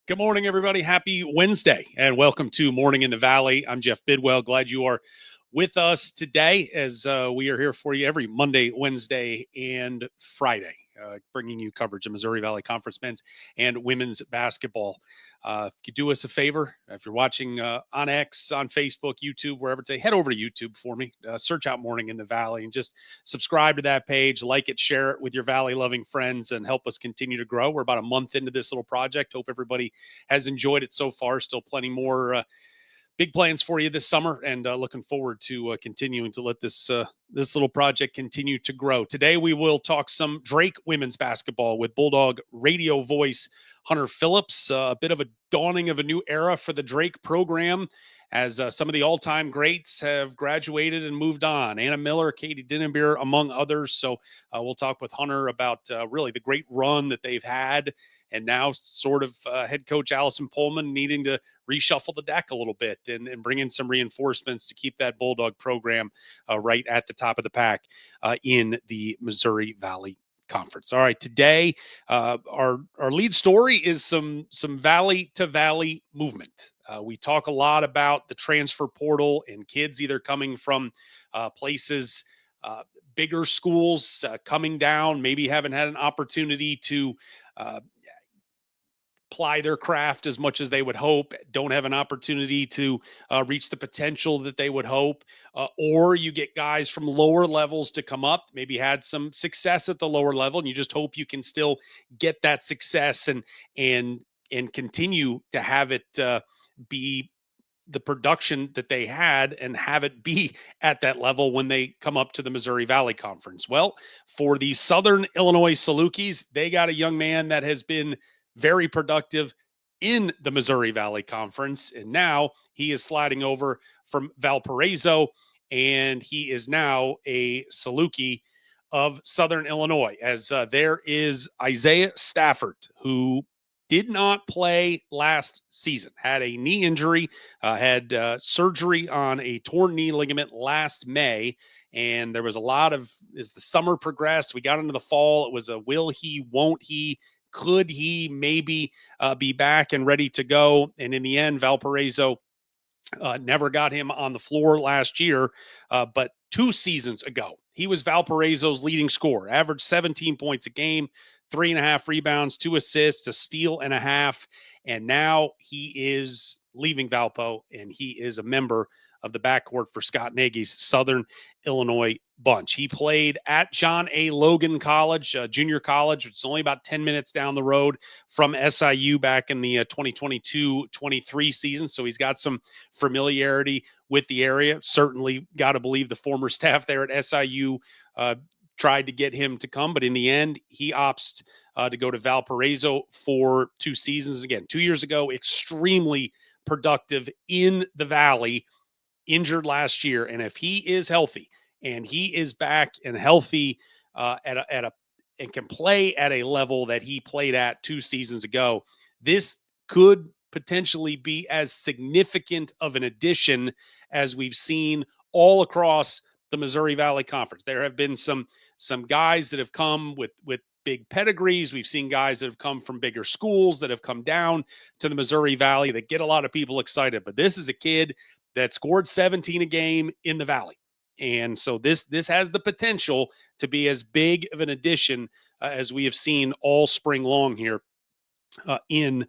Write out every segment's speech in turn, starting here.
Good morning, everybody. Happy Wednesday, and welcome to Morning in the Valley. I'm Jeff Bidwell. Glad you are with us today as we are here for you every Monday, Wednesday, and Friday, bringing you coverage of Missouri Valley Conference men's and women's basketball. If you do us a favor, if you're watching on X, on Facebook, YouTube, wherever today, head over to YouTube for me. Search out Morning in the Valley and just subscribe to that page, like it, share it with your Valley-loving friends, and help us continue to grow. We're about a month into this little project. Hope everybody has enjoyed it so far. Still plenty more big plans for you this summer, and looking forward to continuing to let this little project continue to grow. Today, we will talk some Drake women's basketball with Bulldog radio voice Hunter Phillips. A bit of a dawning of a new era for the Drake program, as some of the all-time greats have graduated and moved on. Anna Miller, Katie Dinenbeer, among others. So we'll talk with Hunter about really the great run that they've had, and now sort of head coach Allison Pullman needing to reshuffle the deck a little bit and bring in some reinforcements to keep that Bulldog program right at the top of the pack in the Missouri Valley Conference. All right, today our lead story is some valley to valley movement. We talk a lot about the transfer portal and kids either coming from places, bigger schools coming down, maybe haven't had an opportunity to ply their craft as much as they would hope, don't have an opportunity to reach the potential that they would hope, or you get guys from lower levels to come up, maybe had some success at the lower level, and you just hope you can still get that success and continue to have it be the production that they had and have it be at that level when they come up to the Missouri Valley Conference. Well, for the Southern Illinois Salukis, they got a young man that has been very productive in the Missouri Valley Conference, and now he is sliding over from Valparaiso, and he is now a Saluki of Southern Illinois, as there is Isaiah Stafford, who did not play last season, had a knee injury, had surgery on a torn knee ligament last May, and there was a lot of, as the summer progressed, we got into the fall, it was a will he, won't he, could he maybe be back and ready to go? And in the end, Valparaiso never got him on the floor last year, but 2 seasons ago, he was Valparaiso's leading scorer, averaged 17 points a game, 3.5 rebounds, 2 assists, a steal and a half. And now he is leaving Valpo, and he is a member of the backcourt for Scott Nagy's Southern Illinois bunch. He played at John A. Logan College, junior college. It's only about 10 minutes down the road from SIU back in the 2022-23 season. So he's got some familiarity with the area. Certainly got to believe the former staff there at SIU tried to get him to come, but in the end, he opts to go to Valparaiso for 2 seasons. Again, 2 years ago, extremely productive in the Valley, injured last year. And if he is healthy and he is back and healthy and can play at a level that he played at 2 seasons ago, this could potentially be as significant of an addition as we've seen all across the Missouri Valley Conference. There have been some guys that have come with big pedigrees. We've seen guys that have come from bigger schools that have come down to the Missouri Valley that get a lot of people excited. But this is a kid that scored 17 a game in the Valley. And so this has the potential to be as big of an addition as we have seen all spring long here in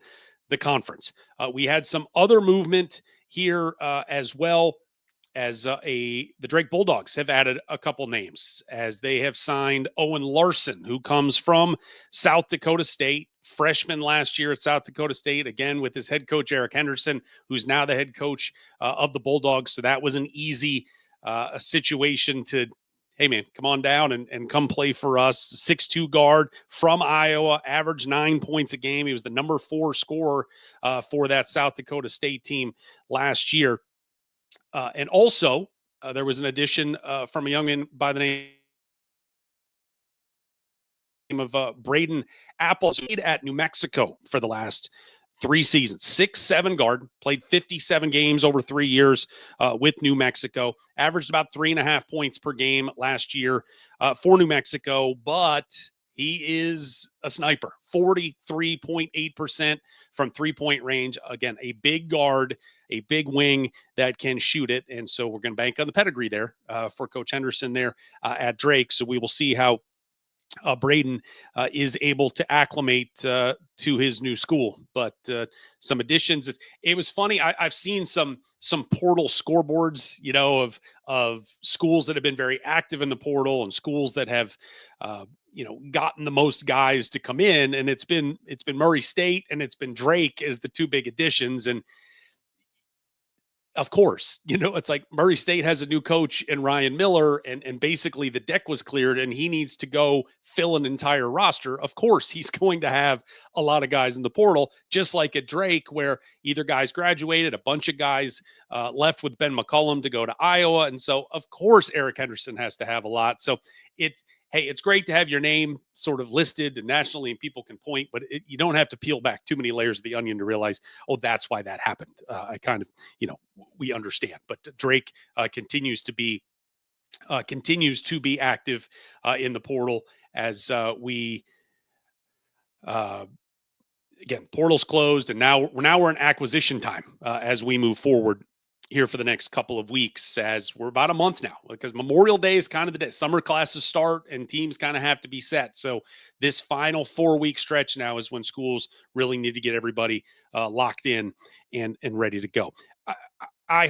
the conference. We had some other movement here as well, as the Drake Bulldogs have added a couple names, as they have signed Owen Larson, who comes from South Dakota State, freshman last year at South Dakota State, again with his head coach Eric Henderson, who's now the head coach of the Bulldogs. So that was an easy situation to, hey man, come on down and come play for us. 6'2" guard from Iowa, averaged 9 points a game. He was the number 4 scorer for that South Dakota State team last year. And also, there was an addition from a young man by the name of Braden Apples at New Mexico for the last 3 seasons. 6'7" guard, played 57 games over 3 years with New Mexico, averaged about 3.5 points per game last year for New Mexico, but he is a sniper. 43.8% from 3-point range. Again, a big guard, a big wing that can shoot it. And so we're going to bank on the pedigree there for Coach Henderson there at Drake. So we will see how Braden is able to acclimate to his new school. But some additions. It was funny. I've seen some portal scoreboards, of schools that have been very active in the portal and schools that have, gotten the most guys to come in. And it's been Murray State and it's been Drake as the two big additions. And of course, it's like Murray State has a new coach in Ryan Miller, and basically the deck was cleared and he needs to go fill an entire roster. Of course, he's going to have a lot of guys in the portal, just like at Drake, where either guys graduated, a bunch of guys left with Ben McCollum to go to Iowa. And so, of course, Eric Henderson has to have a lot. So it's great to have your name sort of listed nationally and people can point, but you don't have to peel back too many layers of the onion to realize, oh, that's why that happened. I kind of, we understand, but Drake continues to be active in the portal as we again, portal's closed, and now we're in acquisition time as we move forward here for the next couple of weeks, as we're about a month now, because Memorial Day is kind of the day. Summer classes start and teams kind of have to be set. So this final 4-week stretch now is when schools really need to get everybody locked in and ready to go. I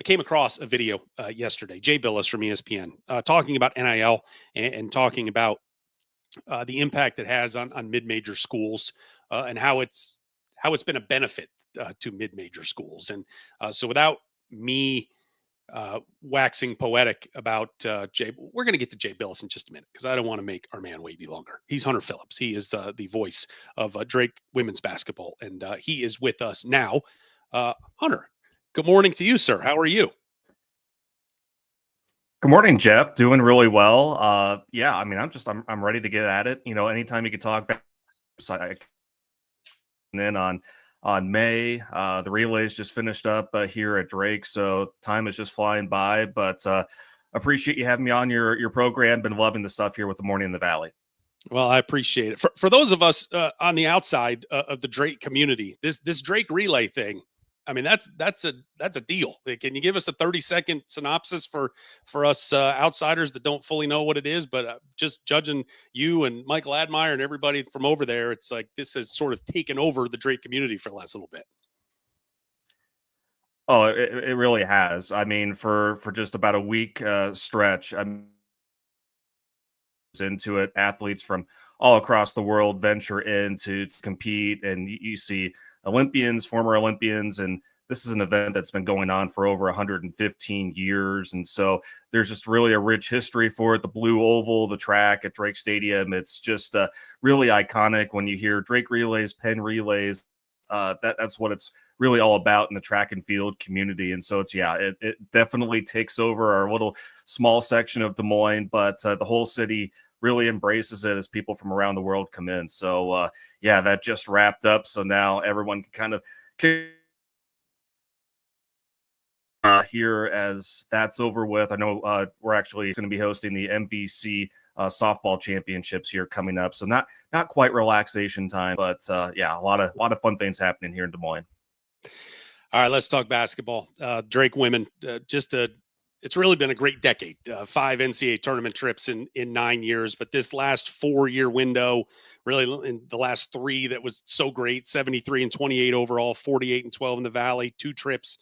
came across a video yesterday, Jay Billis from ESPN, talking about NIL and talking about the impact it has on mid-major schools and how it's been a benefit to mid-major schools. And so without me waxing poetic about Jay, we're going to get to Jay Billis in just a minute because I don't want to make our man wait any longer. He's Hunter Phillips. He is the voice of Drake women's basketball, and he is with us now. Hunter, good morning to you, sir. How are you? Good morning, Jeff. Doing really well. Yeah, I mean, I'm ready to get at it. Anytime you could talk back, and then on May, the relays just finished up here at Drake, so time is just flying by. But appreciate you having me on your program. Been loving the stuff here with the Morning in the Valley. Well, I appreciate it. For those of us on the outside of the Drake community, this Drake relay thing, I mean, that's a deal. Can you give us a 30-second synopsis for us outsiders that don't fully know what it is? But just judging you and Michael Admire and everybody from over there, it's like this has sort of taken over the Drake community for the last little bit. Oh, it really has. I mean, for just about a week stretch, I'm into it. Athletes from all across the world venture in to compete, and you see Olympians, former Olympians, and this is an event that's been going on for over 115 years. And so there's just really a rich history for it. The blue oval, the track at Drake Stadium, it's just really iconic when you hear Drake relays, Penn relays. That's what it's really all about in the track and field community. And so it definitely takes over our little small section of Des Moines, but the whole city really embraces it as people from around the world come in. So that just wrapped up. So now everyone can kind of here as that's over with. I know we're actually going to be hosting the MVC softball championships here coming up. So not quite relaxation time, but a lot of fun things happening here in Des Moines. All right, let's talk basketball. Drake women, it's really been a great decade. 5 NCAA tournament trips in 9 years, but this last 4-year window, really in the last 3 that was so great, 73 and 28 overall, 48 and 12 in the Valley, 2 trips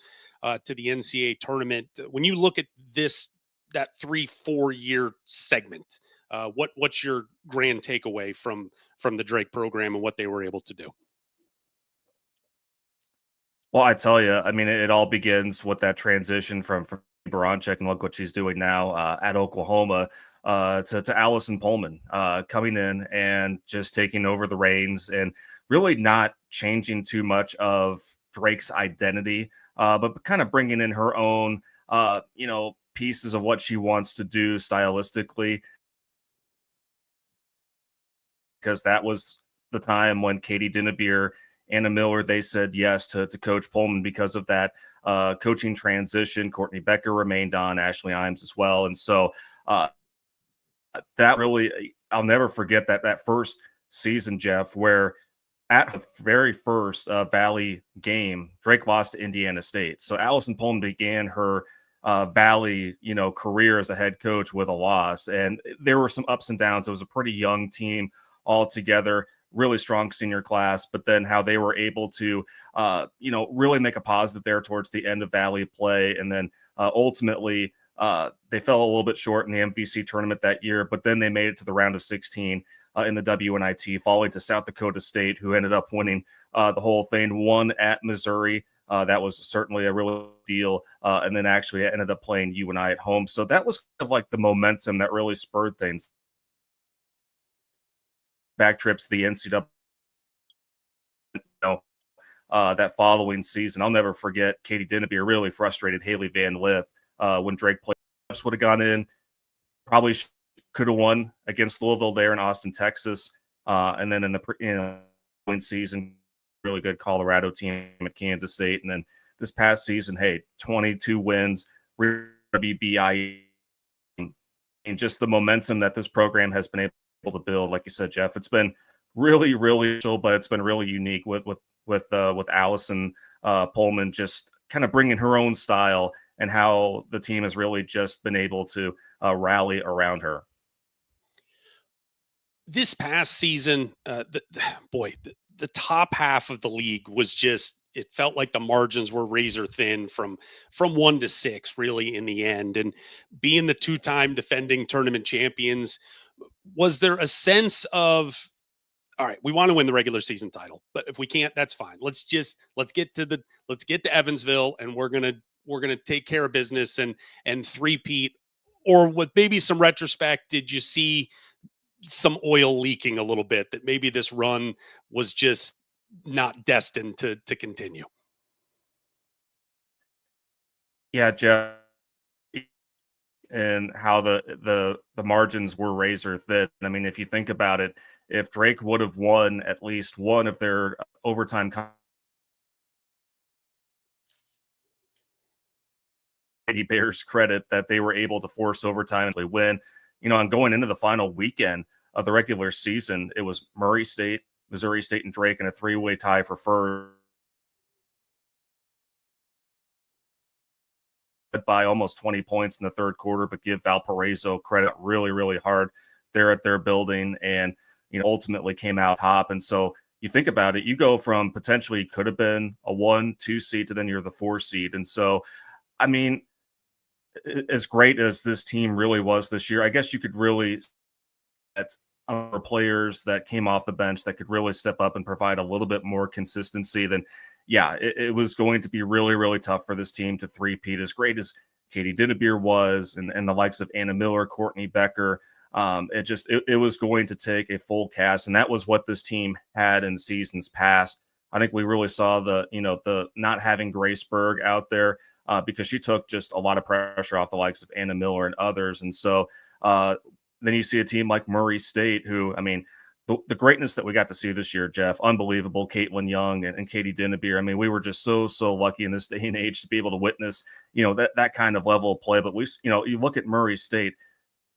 to the NCAA tournament. When you look at that 3-4 year segment, what's your grand takeaway from the Drake program and what they were able to do? Well, I tell you, I mean, it all begins with that transition from Baranchik, and look what she's doing now at Oklahoma, to Allison Pullman coming in and just taking over the reins and really not changing too much of Drake's identity, but kind of bringing in her own, pieces of what she wants to do stylistically, because that was the time when Katie Dinnebier, Anna Miller, they said yes to Coach Pullman because of that coaching transition. Courtney Becker remained on, Ashley Imes as well. And so that really, I'll never forget that first season, Jeff, where at the very first Valley game, Drake lost to Indiana State. So Allison Pullman began her Valley, career as a head coach with a loss, and there were some ups and downs. It was a pretty young team altogether, really strong senior class, but then how they were able to, really make a positive there towards the end of Valley play, and then ultimately. They fell a little bit short in the MVC tournament that year, but then they made it to the round of 16 in the WNIT, falling to South Dakota State, who ended up winning the whole thing. Won at Missouri. That was certainly a real deal. And then actually ended up playing UNI at home. So that was kind of like the momentum that really spurred things. Back trips to the NCAA, that following season. I'll never forget Katie Dinnebeer really frustrated Haley Van Lith when Drake played. Would have gone in, probably could have won against Louisville there in Austin, Texas. And then in the season, really good Colorado team at Kansas State. And then this past season, hey, 22 wins, WBIE, and just the momentum that this program has been able to build. Like you said, Jeff, it's been really, really chill, but it's been really unique with Allison Pullman just kind of bringing her own style and how the team has really just been able to rally around her. This past season, the top half of the league was just, it felt like the margins were razor thin from 1 to 6 really in the end. And being the two-time defending tournament champions, was there a sense of, all right, we want to win the regular season title, but if we can't, that's fine. Let's get to Evansville, and we're gonna take care of business and three-peat. Or with maybe some retrospect, did you see some oil leaking a little bit, that maybe this run was just not destined to continue? Yeah, Jeff, and how the margins were razor thin. I mean, if you think about it, if Drake would have won at least one of their overtime Bears credit that they were able to force overtime and win. And going into the final weekend of the regular season, it was Murray State, Missouri State, and Drake in a three-way tie for first by almost 20 points in the third quarter, but give Valparaiso credit really, really hard there at their building, and ultimately came out top. And so you think about it, you go from potentially could have been a 1-2 seed to then you're the 4 seed. And so, I mean, as great as this team really was this year, I guess you could really at players that came off the bench that could really step up and provide a little bit more consistency. Then, yeah, it was going to be really, really tough for this team to three-peat. As great as Katie Dinnebeer was, and the likes of Anna Miller, Courtney Becker, it was going to take a full cast, and that was what this team had in seasons past. I think we really saw the not having Grace Berg out there because she took just a lot of pressure off the likes of Anna Miller and others. And so then you see a team like Murray State, who, I mean, the greatness that we got to see this year, Jeff, unbelievable. Caitlin Young and Katie Dinnebeer. I mean, we were just so lucky in this day and age to be able to witness, that kind of level of play. But you look at Murray State,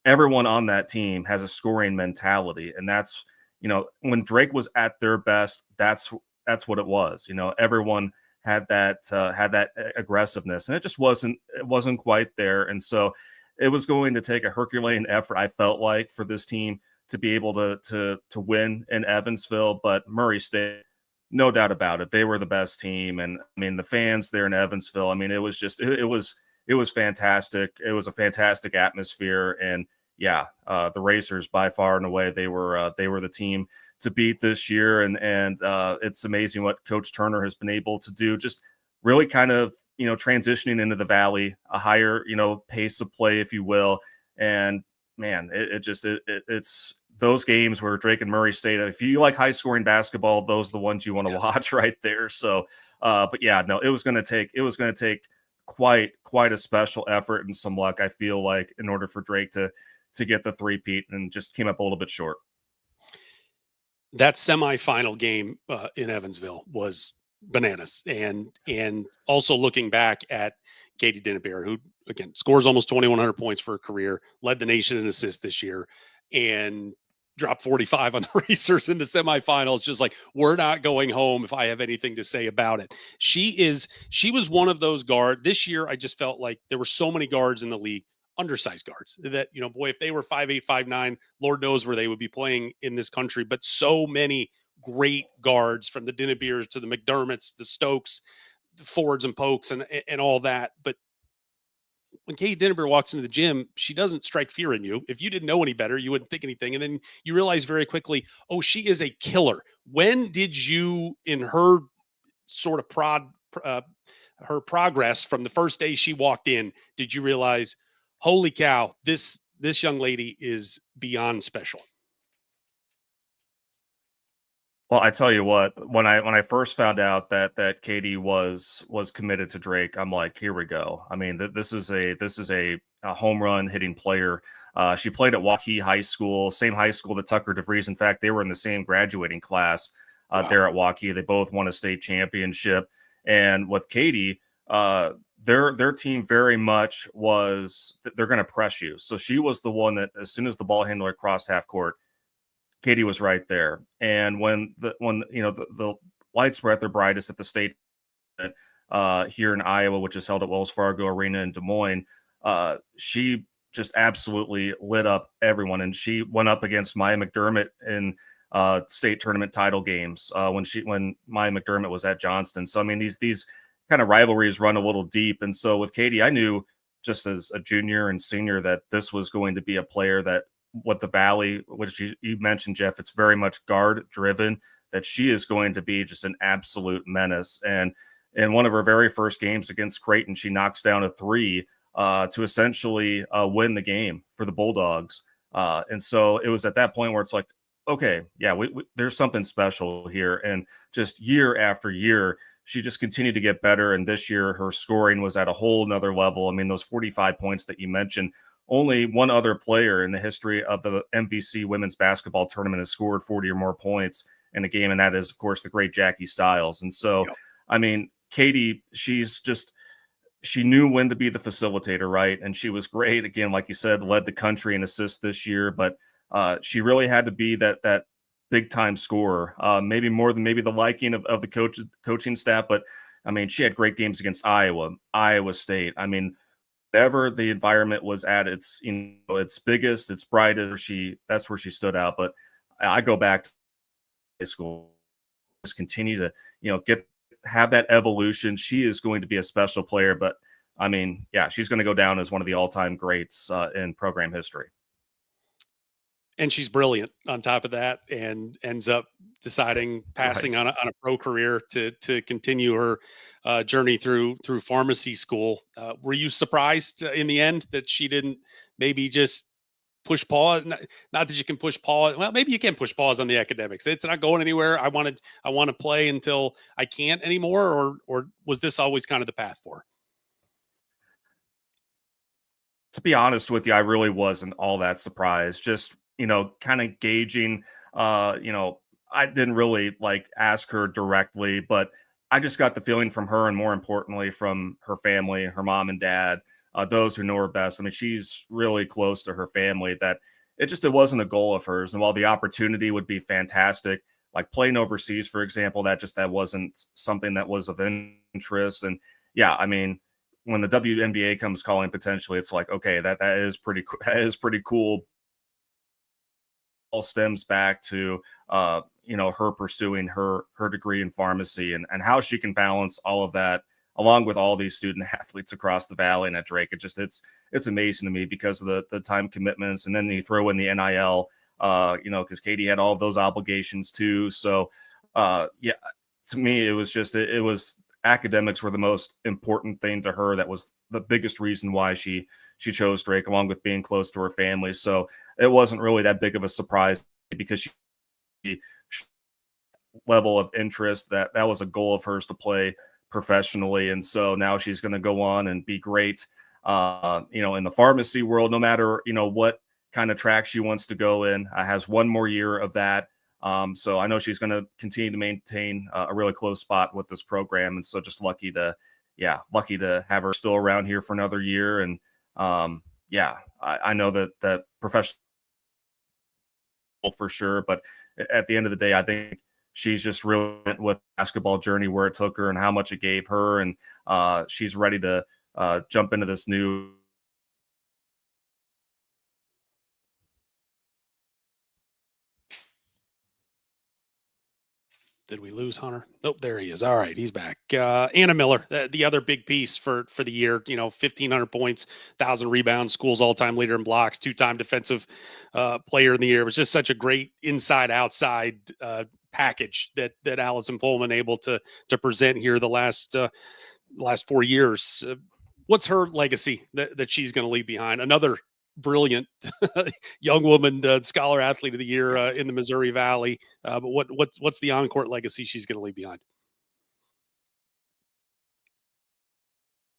everyone on that team has a scoring mentality, and that's, when Drake was at their best, that's what it was. Everyone had that aggressiveness, and it wasn't quite there. And so it was going to take a Herculean effort, I felt like, for this team to be able to win in Evansville. But Murray State, no doubt about it, they were the best team. And I mean, the fans there in Evansville, I mean, it was just it was fantastic. It was a fantastic atmosphere. And yeah, the Racers by far and away, they were the team to beat this year. And it's amazing what Coach Turner has been able to do, just really kind of, transitioning into the Valley, a higher, pace of play, if you will. And man, it's those games where Drake and Murray State, if you like high scoring basketball, those are the ones you want to watch right there. So, but yeah, no, it was going to take quite a special effort and some luck, I feel like, in order for Drake to get the three-peat, and just came up a little bit short. That semifinal game in Evansville was bananas. And also looking back at Katie Dinnebeer, who again scores almost 2,100 points for her career, led the nation in assists this year, and drop 45 on the racers in the semifinals. Just like, we're not going home if I have anything to say about it. She was one of those guard this year. I just felt like there were so many guards in the league, undersized guards that, boy, if they were 5'8", 5'9", Lord knows where they would be playing in this country. But so many great guards, from the Dinnebeers to the McDermotts, the Stokes, the Fords and Pokes, and all that. But when Katie Dinnebeer walks into the gym, she doesn't strike fear in you. If you didn't know any better, you wouldn't think anything. And then you realize very quickly, oh, she is a killer. When did you, in her sort of uh, her progress from the first day she walked in, did you realize, holy cow, this young lady is beyond special? Well, I tell you what, when I first found out that Katie was committed to Drake, I'm like, here we go. I mean, this is a home run hitting player. She played at Waukee High School, same high school that Tucker DeVries. In fact, they were in the same graduating class Wow. there at Waukee. They both won a state championship. And with Katie, their team very much was they're going to press you. So she was the one that, as soon as the ball handler crossed half court, Katie was right there. And when the lights were at their brightest at the state here in Iowa, which is held at Wells Fargo Arena in Des Moines, she just absolutely lit up everyone. And she went up against Maya McDermott in state tournament title games when Maya McDermott was at Johnston. So I mean, these kind of rivalries run a little deep. And so with Katie, I knew just as a junior and senior that this was going to be a player that, what the Valley, which you mentioned, Jeff, it's very much guard driven, that she is going to be just an absolute menace. And in one of her very first games against Creighton, she knocks down a three to essentially win the game for the Bulldogs. And so it was at that point where it's like, okay, yeah, there's something special here. And just year after year, she just continued to get better. And this year, her scoring was at a whole nother level. I mean, those 45 points that you mentioned, only one other player in the history of the MVC women's basketball tournament has scored 40 or more points in a game, and that is, of course, the great Jackie Stiles. And so, Yep. I mean, Katie, she knew when to be the facilitator, right? And she was great. Again, like you said, led the country in assists this year, but she really had to be that big time scorer, maybe more than maybe the liking of the coaching staff. But I mean, she had great games against Iowa State. I mean, whatever the environment was at its its biggest, its brightest, that's where she stood out. But I go back to high school, just continue to have that evolution. She is going to be a special player, but I mean, yeah, she's going to go down as one of the all-time greats in program history. And she's brilliant on top of that, and ends up deciding, Right. passing on a pro career to continue her journey through pharmacy school. Were you surprised in the end that she didn't maybe just push pause? Not that you can push pause. Well, maybe you can push pause on the academics. It's not going anywhere. I want to play until I can't anymore. Or was this always kind of the path for her? To be honest with you, I really wasn't all that surprised. Just, kind of gauging, I didn't really like ask her directly, but I just got the feeling from her, and more importantly, from her family, her mom and dad, those who know her best. I mean, she's really close to her family, that it wasn't a goal of hers. And while the opportunity would be fantastic, like playing overseas, for example, that wasn't something that was of interest. And yeah, I mean, when the WNBA comes calling potentially, it's like, okay, that is pretty that is pretty cool. All stems back to her pursuing her degree in pharmacy, and how she can balance all of that along with all these student athletes across the valley and at Drake. It's amazing to me because of the time commitments, and then you throw in the NIL, because Katie had all of those obligations too. So yeah, to me it was academics were the most important thing to her. That was the biggest reason why she chose Drake, along with being close to her family. So it wasn't really that big of a surprise, because she level of interest, that was a goal of hers to play professionally. And so now she's going to go on and be great, in the pharmacy world, no matter, what kind of track she wants to go in. Has one more year of that. So I know she's going to continue to maintain a really close spot with this program. And so just lucky to have her still around here for another year. And yeah, I know that professional for sure. But at the end of the day, I think she's just really went with basketball journey where it took her and how much it gave her, and she's ready to jump into this new. Did we lose Hunter? Nope, there he is. All right, he's back. Anna Miller, the other big piece for the year. 1,500 points, 1,000 rebounds, school's all-time leader in blocks, two-time defensive player in the year. It was just such a great inside-outside package that Allison Pullman able to present here the last 4 years. What's her legacy that she's going to leave behind? Another brilliant young woman, scholar athlete of the year in the Missouri Valley. But what's the on-court legacy she's going to leave behind?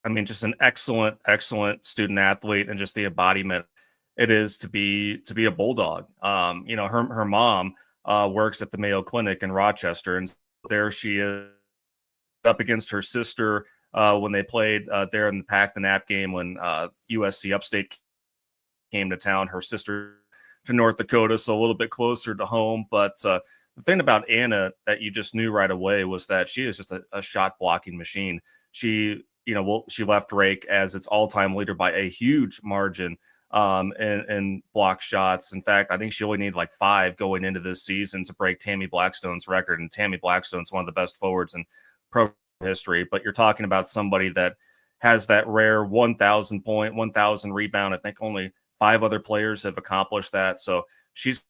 I mean, just an excellent, excellent student athlete, and just the embodiment it is to be a bulldog. Her mom works at the Mayo Clinic in Rochester, and there she is up against her sister when they played there in the Pack the Nap game when USC Upstate came to town. Her sister to North Dakota, so a little bit closer to home. But the thing about Anna that you just knew right away was that she is just a shot blocking machine. She left Drake as its all-time leader by a huge margin in block shots. In fact, I think she only needed like 5 going into this season to break Tammy Blackstone's record. And Tammy Blackstone's one of the best forwards in pro history. But you're talking about somebody that has that rare 1,000 point, 1,000 rebound. I think only 5 other players have accomplished that. So she's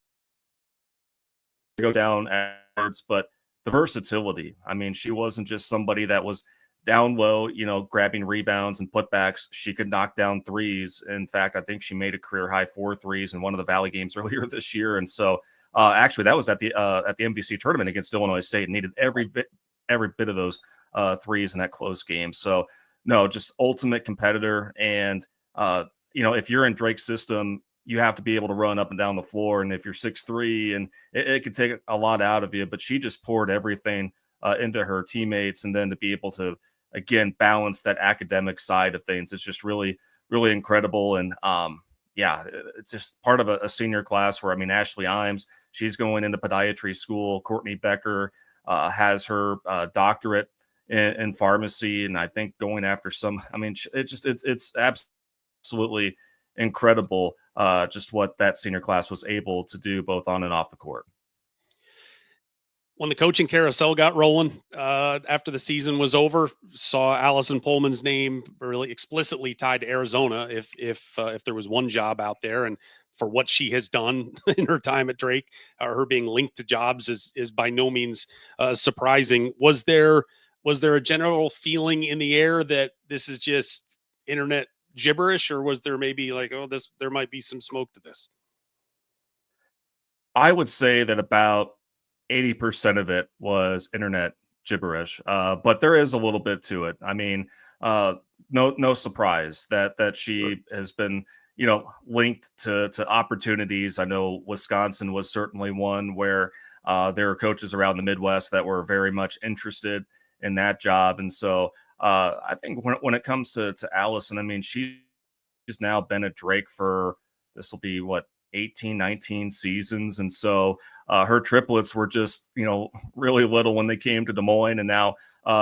go down afterwards, but the versatility. I mean, she wasn't just somebody that was down low, grabbing rebounds and putbacks. She could knock down threes. In fact, I think she made a career high 4 threes in one of the Valley games earlier this year. And so, actually, that was at the MVC tournament against Illinois State, and needed every bit of those threes in that close game. So, no, just ultimate competitor. And if you're in Drake's system, you have to be able to run up and down the floor. And if you're 6'3", and it could take a lot out of you, but she just poured everything into her teammates. And then to be able to, again, balance that academic side of things, it's just really, really incredible. And it's just part of a senior class where, I mean, Ashley Imes, she's going into podiatry school. Courtney Becker has her doctorate in pharmacy. And I think going after it's absolutely incredible just what that senior class was able to do both on and off the court. When the coaching carousel got rolling after the season was over, saw Allison Pullman's name really explicitly tied to Arizona. If there was one job out there, and for what she has done in her time at Drake, her being linked to jobs is by no means surprising. Was there a general feeling in the air that this is just internet gibberish, or was there maybe like, there might be some smoke to this? I would say that about 80% of it was internet gibberish, but there is a little bit to it. I mean, no surprise that she has been, linked to opportunities. I know Wisconsin was certainly one where there are coaches around the Midwest that were very much interested in that job. And so I think when it comes to Allison, I mean, she's now been at Drake for, this will be what, 18, 19 seasons. And so her triplets were just, really little when they came to Des Moines. And now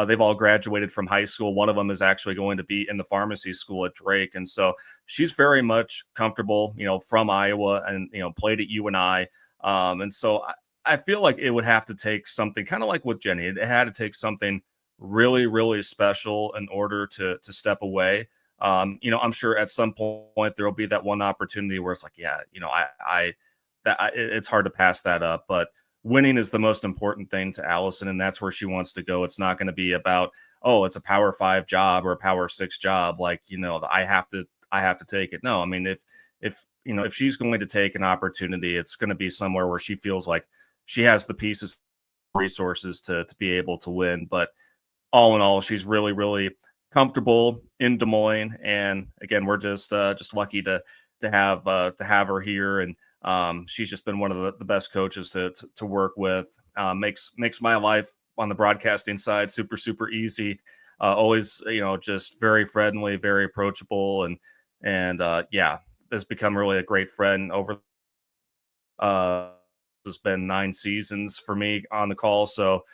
they've all graduated from high school. One of them is actually going to be in the pharmacy school at Drake. And so she's very much comfortable, from Iowa, and, played at UNI. And so I feel like it would have to take something kind of like with Jenny. It had to take something really, really special in order to step away. I'm sure at some point there will be that one opportunity where it's like, it's hard to pass that up. But winning is the most important thing to Allison, and that's where she wants to go. It's not going to be about, it's a Power 5 job or a Power 6 job, like, I have to take it. No, I mean, if she's going to take an opportunity, it's going to be somewhere where she feels like she has the pieces, resources to be able to win. But all in all, she's really, really comfortable in Des Moines, and again, we're just lucky to have her here. And she's just been one of the best coaches to work with. Makes my life on the broadcasting side super, super easy. Always, just very friendly, very approachable, and has become really a great friend over has been 9 seasons for me on the call. So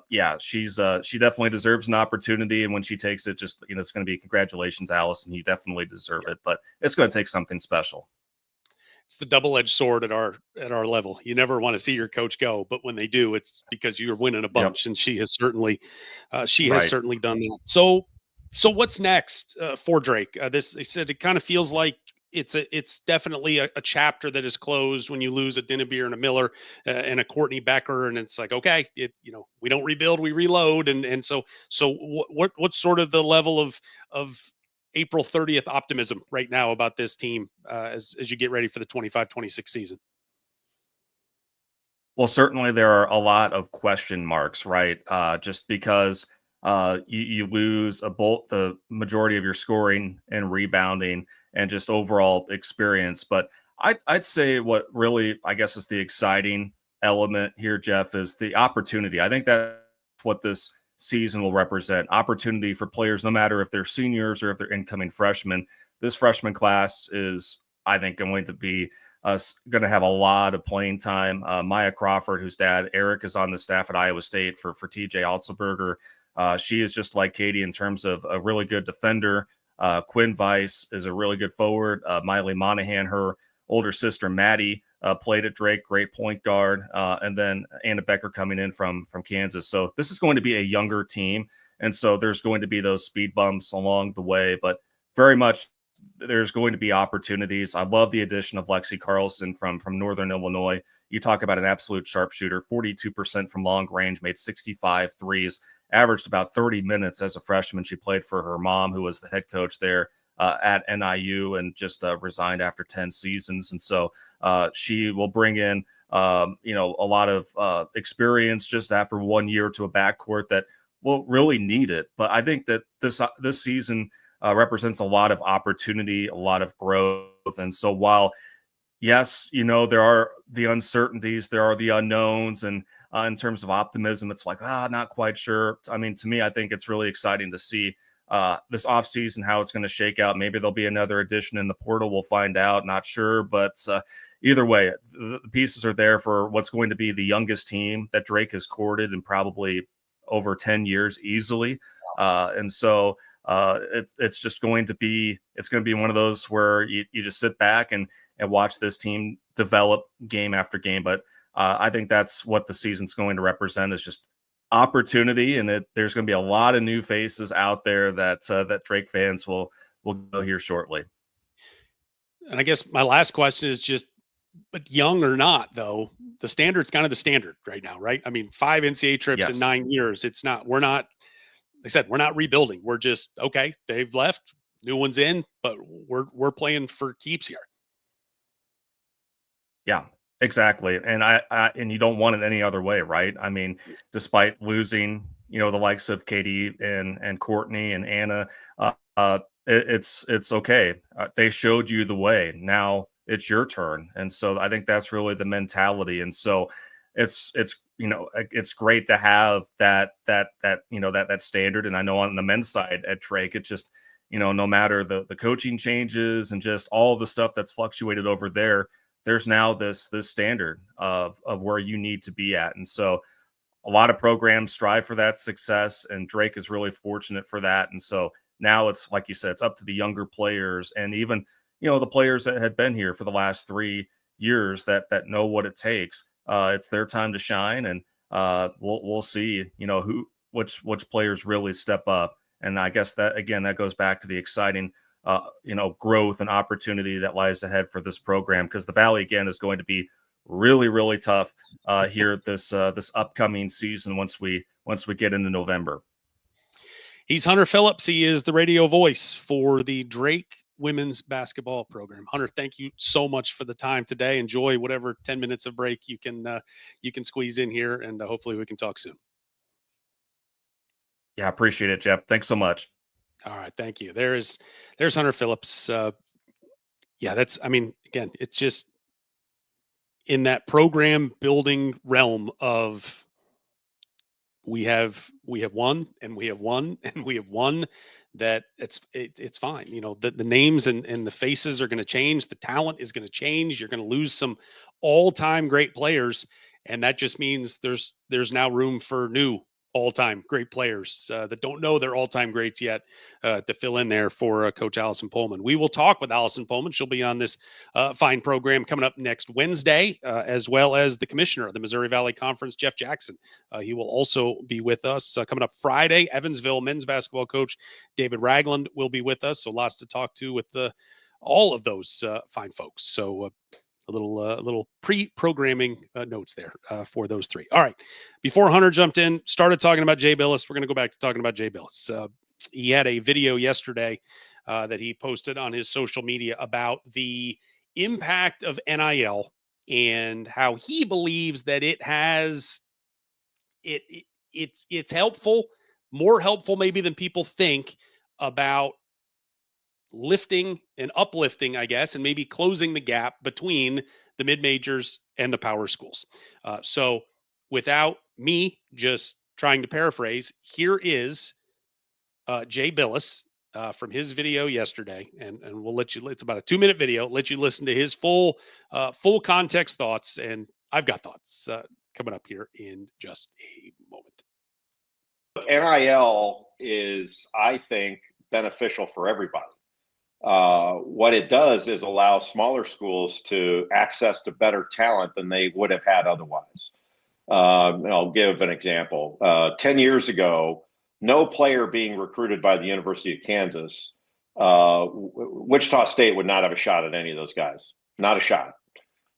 yeah, she definitely deserves an opportunity. And when she takes it, just, it's going to be congratulations, Allison. You definitely deserve it, but it's going to take something special. It's the double-edged sword at our level. You never want to see your coach go, but when they do, it's because you're winning a Yep. bunch, and she has Right. certainly done that. So what's next for Drake? This they said it kind of feels like it's definitely a chapter that is closed when you lose a Dinnebeer and a Miller and a Courtney Becker, and it's like, okay, we don't rebuild, we reload, and so what's sort of the level of April 30th optimism right now about this team as you get ready for the 25-26 season? Well, certainly there are a lot of question marks, right? Just because you lose the majority of your scoring and rebounding and just overall experience. But I'd say what really, I guess, is the exciting element here, Jeff, is the opportunity. I think that's what this season will represent: opportunity for players, no matter if they're seniors or if they're incoming freshmen. This freshman class is, I think, going to be going to have a lot of playing time. Maya Crawford, whose dad Eric is on the staff at Iowa State for TJ Otzelberger, she is just like Katie in terms of a really good defender. Quinn Weiss is a really good forward. Miley Monahan, her older sister Maddie, played at Drake, great point guard, and then Anna Becker coming in from Kansas. So this is going to be a younger team, and so there's going to be those speed bumps along the way, but very much there's going to be opportunities. I love the addition of Lexi Carlson from Northern Illinois. You talk about an absolute sharpshooter, 42% from long range, made 65 threes, averaged about 30 minutes as a freshman. She played for her mom, who was the head coach there at NIU, and just resigned after 10 seasons. And so she will bring in, a lot of experience just after 1 year to a backcourt that will really need it. But I think that this season represents a lot of opportunity, a lot of growth. And so while, yes, there are the uncertainties, there are the unknowns, and in terms of optimism, it's like, not quite sure. I mean, to me, I think it's really exciting to see this offseason, how it's going to shake out. Maybe there'll be another addition in the portal. We'll find out. Not sure. But either way, the pieces are there for what's going to be the youngest team that Drake has courted in probably over 10 years easily. And so it's just going to be one of those where you just sit back and watch this team develop game after game. But I think that's what the season's going to represent, is just opportunity, and there's going to be a lot of new faces out there that Drake fans will go here shortly. And I guess my last question is just, but young or not, though, the standard's kind of the standard right now, right? I mean, 5 NCAA trips in Yes. 9 years. We're not, like I said, we're not rebuilding. We're just, okay, they've left, new one's in, but we're playing for keeps here. Yeah, exactly. And and you don't want it any other way, right? I mean, despite losing, the likes of Katie and Courtney and Anna, it's okay. They showed you the way. Now it's your turn, and so I think that's really the mentality. And so it's great to have that standard. And I know on the men's side at Drake, it just, no matter the coaching changes and just all the stuff that's fluctuated over there, there's now this standard of where you need to be at. And so a lot of programs strive for that success, and Drake is really fortunate for that. And so now it's, like you said, it's up to the younger players, and even, the players that had been here for the last 3 years that know what it takes. It's their time to shine, and we'll see, which players really step up. And I guess that, again, that goes back to the exciting growth and opportunity that lies ahead for this program, because the Valley, again, is going to be really, really tough here this upcoming season once we get into November. He's Hunter Phillips. He is the radio voice for the Drake women's basketball program. Hunter, thank you so much for the time today. Enjoy whatever 10 minutes of break you can squeeze in here, and hopefully we can talk soon. Yeah, I appreciate it, Jeff. Thanks so much. All right, thank you. There's Hunter Phillips. Yeah, again, it's just in that program building realm of we have won and we have won and we have won, that it's fine. The names and the faces are going to change. The talent is going to change. You're going to lose some all-time great players, and that just means there's now room for new all-time great players that don't know they're all-time greats yet to fill in there for Coach Allison Pullman. We will talk with Allison Pullman. She'll be on this fine program coming up next Wednesday, as well as the commissioner of the Missouri Valley Conference, Jeff Jackson. He will also be with us coming up Friday. Evansville men's basketball coach David Ragland will be with us, so lots to talk to with all of those fine folks. So a little pre-programming notes there for those three. All right. Before Hunter jumped in, started talking about Jay Billis, we're going to go back to talking about Jay Billis. He had a video yesterday that he posted on his social media about the impact of NIL and how he believes that it's helpful, more helpful maybe than people think, about lifting and uplifting, I guess, and maybe closing the gap between the mid-majors and the power schools. So without me just trying to paraphrase, here is Jay Billis from his video yesterday, and we'll let you, it's about a 2-minute video, let you listen to his full context thoughts, and I've got thoughts coming up here in just a moment. NIL is, I think, beneficial for everybody. What it does is allow smaller schools to access to better talent than they would have had otherwise. I'll give an example. 10 years ago, no player being recruited by the University of Kansas, Wichita State would not have a shot at any of those guys. Not a shot.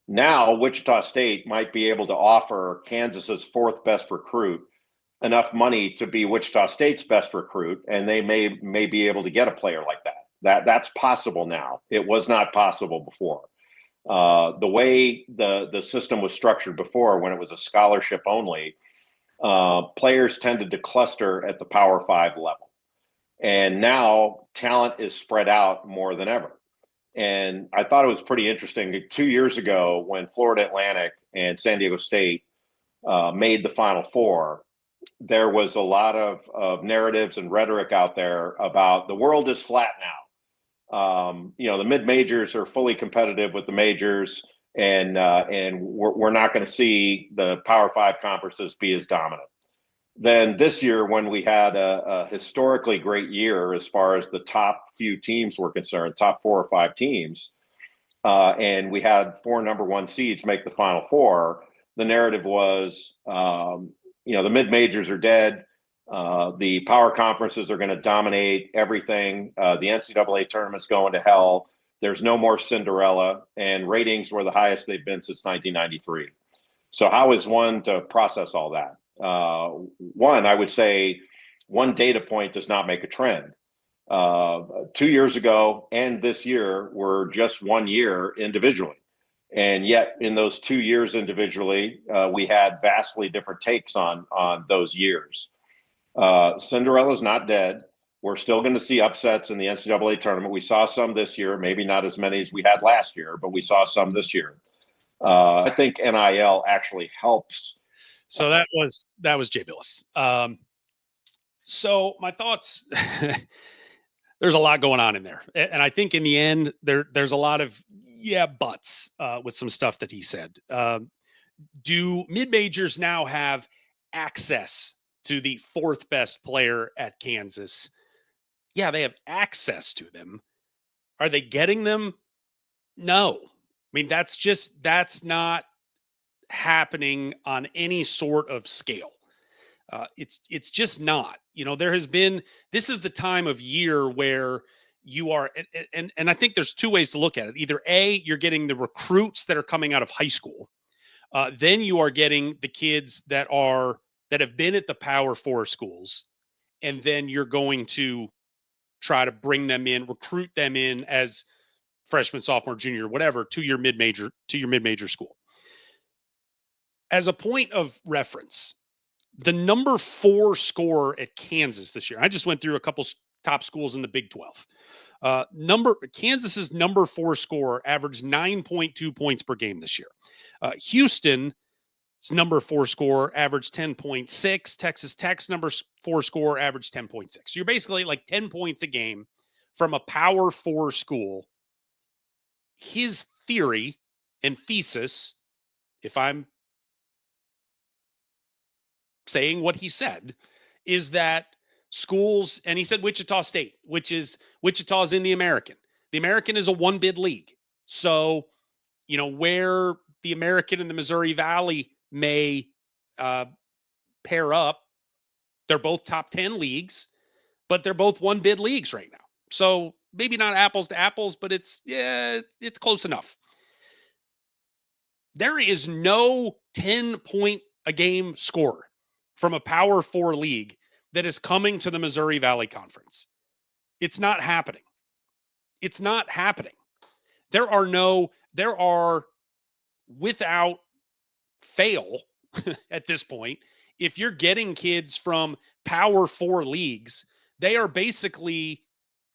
Now, Wichita State might be able to offer Kansas's 4th best recruit enough money to be Wichita State's best recruit, and they may be able to get a player like that. That's possible now. It was not possible before. The way the system was structured before, when it was a scholarship only, players tended to cluster at the Power 5 level. And now talent is spread out more than ever. And I thought it was pretty interesting. 2 years ago, when Florida Atlantic and San Diego State made the Final Four, there was a lot of narratives and rhetoric out there about the world is flat now. The mid majors are fully competitive with the majors, and we're not going to see the Power 5 conferences be as dominant. Then this year, when we had a historically great year as far as the top few teams were concerned, top 4 or 5 teams, and we had 4 number 1 seeds make the Final Four, the narrative was, the mid majors are dead. The power conferences are going to dominate everything. The NCAA tournament's going to hell. There's no more Cinderella, and ratings were the highest they've been since 1993. So how is one to process all that? One, I would say one data point does not make a trend. 2 years ago and this year were just 1 year individually. And yet in those 2 years individually, we had vastly different takes on those years. Cinderella's not dead. We're still going to see upsets in the NCAA tournament. We saw some this year, maybe not as many as we had last year, but we saw some this year. I think NIL actually helps. So that was Jay Billis. So my thoughts, there's a lot going on in there. And I think in the end, there's a lot of buts with some stuff that he said. Do mid-majors now have access to the 4th best player at Kansas? Yeah, they have access to them. Are they getting them? No. I mean, that's not happening on any sort of scale. It's just not. This is the time of year where you are, and I think there's 2 ways to look at it. Either A, you're getting the recruits that are coming out of high school. Then you are getting the kids that have been at the Power 4 schools, and then you're going to try to bring them in, recruit them in as freshman, sophomore, junior, whatever, to your mid-major school. As a point of reference, the number 4 scorer at Kansas this year, I just went through a couple top schools in the Big 12. Kansas's number 4 scorer averaged 9.2 points per game this year. Houston's number 4 scorer averaged 10.6. Texas Tech's number 4 scorer averaged 10.6. So you're basically like 10 points a game from a Power 4 school. His theory and thesis if I'm saying what he said, is that schools, and he said Wichita State, Wichita's in the American. The American is a one bid league. So, where the American and the Missouri Valley may pair up, they're both top 10 leagues, but they're both one bid leagues right now. So maybe not apples to apples, but it's close enough. There is no 10-point a game scorer from a Power 4 league that is coming to the Missouri Valley Conference. It's not happening. It's not happening. There are without fail at this point, if you're getting kids from Power 4 leagues, they are basically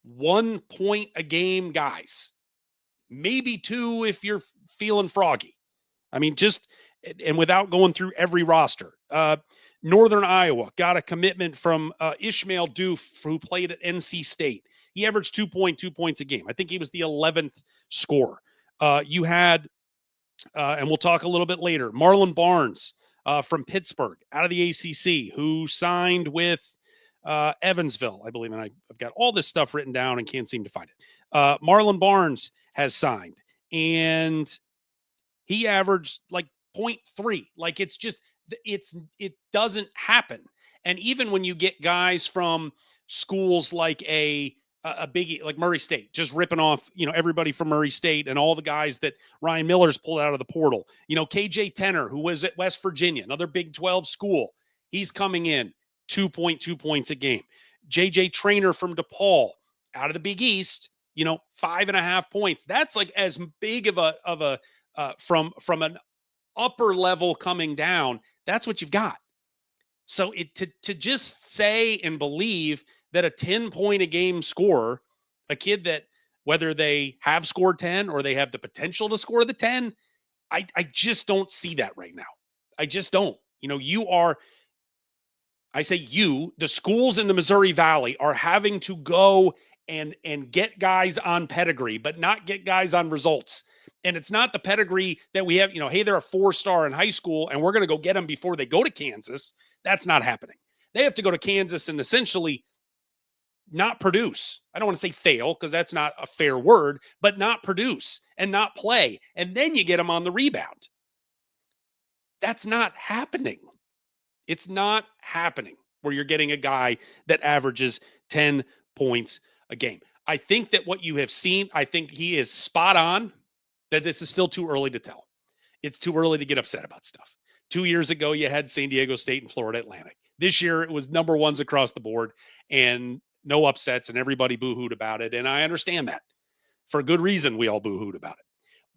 1 point a game guys. Maybe 2 if you're feeling froggy. I mean, and without going through every roster. Northern Iowa got a commitment from Ishmael Doof, who played at NC State. He averaged 2.2 points a game. I think he was the 11th scorer. You had, and we'll talk a little bit later, Marlon Barnes from Pittsburgh out of the ACC, who signed with Evansville, I believe. And I've got all this stuff written down and can't seem to find it. Marlon Barnes has signed, and he averaged like 0.3. Like it doesn't happen. And even when you get guys from schools like a biggie like Murray State, just ripping off, everybody from Murray State and all the guys that Ryan Miller's pulled out of the portal. KJ Tenner, who was at West Virginia, another Big 12 school, he's coming in 2.2 points a game. JJ Trainer from DePaul out of the Big East, 5.5 points. That's like as big of a from an upper level coming down. That's what you've got. So to just say and believe that a 10-point a game scorer, a kid that whether they have scored 10 or they have the potential to score the 10, I just don't see that right now. I just don't. The schools in the Missouri Valley are having to go and get guys on pedigree, but not get guys on results. And it's not the pedigree that we have, hey, they're a 4-star in high school and we're going to go get them before they go to Kansas. That's not happening. They have to go to Kansas and essentially not produce. I don't want to say fail because that's not a fair word, but not produce and not play. And then you get them on the rebound. That's not happening. It's not happening where you're getting a guy that averages 10 points a game. I think that what you have seen, I think he is spot on that this is still too early to tell. It's too early to get upset about stuff. 2 years ago, you had San Diego State and Florida Atlantic. This year, it was number ones across the board and no upsets, and everybody boo-hooed about it. And I understand that. For good reason, we all boo-hooed about it.